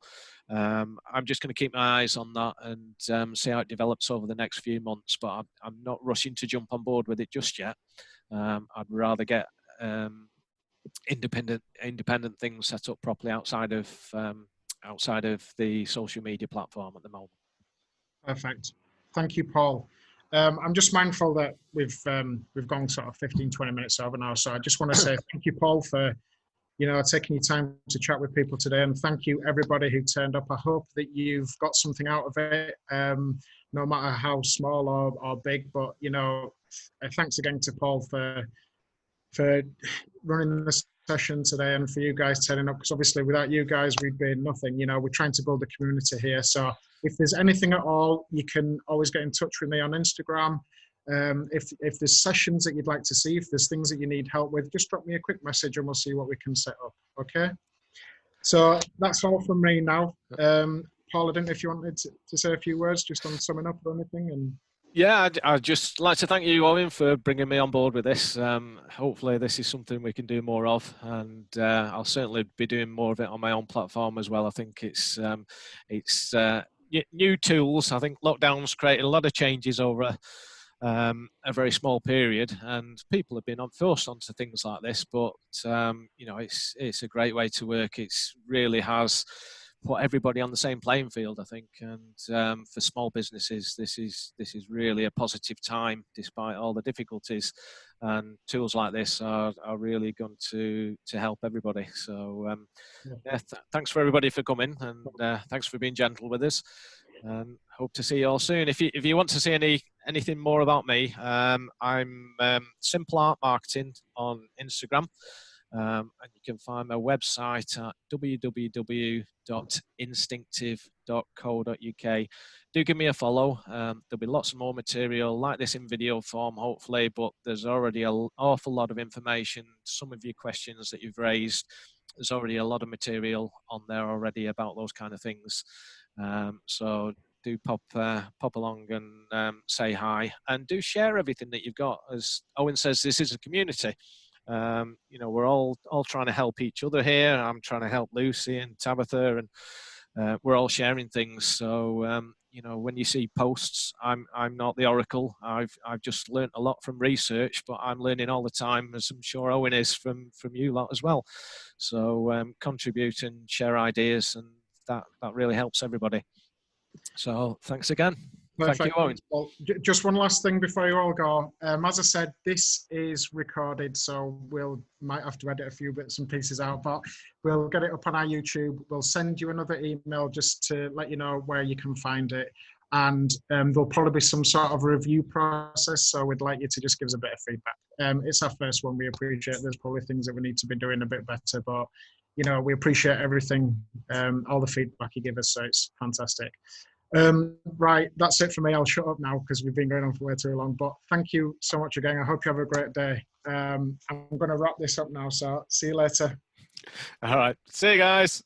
I'm just going to keep my eyes on that and see how it develops over the next few months, but I'm not rushing to jump on board with it just yet. I'd rather get independent things set up properly outside of the social media platform at the moment. Perfect. Thank you, Paul. I'm just mindful that we've gone sort of 15-20 minutes over now, so I just want to say thank you, Paul, for taking your time to chat with people today, and thank you everybody who turned up. I hope that you've got something out of it, no matter how small or big. But thanks again to Paul for running the session today, and for you guys turning up, because obviously without you guys we'd be nothing. We're trying to build a community here, so if there's anything at all, you can always get in touch with me on Instagram. If there's sessions that you'd like to see, if there's things that you need help with, just drop me a quick message and we'll see what we can set up. Okay, so that's all from me now. Paul, I don't know if you wanted to say a few words just on summing up or anything. And yeah, I'd just like to thank you, Owen, for bringing me on board with this. Hopefully this is something we can do more of, and I'll certainly be doing more of it on my own platform as well. I think it's new tools. I think lockdown's created a lot of changes over a very small period, and people have been forced onto things like this. But it's a great way to work. It really has put everybody on the same playing field, I think. And for small businesses, this is really a positive time, despite all the difficulties. And tools like this are really going to help everybody. So thanks for everybody for coming, and thanks for being gentle with us. Hope to see you all soon. If you want to see anything more about me, I'm Simple Art Marketing on Instagram. And you can find my website at www.instinctive.co.uk. Do give me a follow. There'll be lots of more material like this in video form, hopefully, but there's already an awful lot of information. Some of your questions that you've raised, there's already a lot of material on there already about those kind of things. So do pop along and say hi, and do share everything that you've got. As Owen says, this is a community. We're all trying to help each other here. I'm trying to help Lucy and Tabitha, and we're all sharing things. So when you see posts, I'm not the oracle. I've just learned a lot from research, but I'm learning all the time, as I'm sure Owen is from you lot as well. So contribute and share ideas, and that really helps everybody. So thanks again. Perfect. Thank you, Owen. Well, just one last thing before you all go. As I said, this is recorded, so might have to edit a few bits and pieces out, but we'll get it up on our YouTube. We'll send you another email just to let you know where you can find it. And there'll probably be some sort of review process, so we'd like you to just give us a bit of feedback. It's our first one. We appreciate there's probably things that we need to be doing a bit better, but we appreciate everything, all the feedback you give us, so it's fantastic. Right, that's it for me. I'll shut up now because we've been going on for way too long, but thank you so much again. I hope you have a great day. I'm going to wrap this up now, so see you later. All right, see you guys.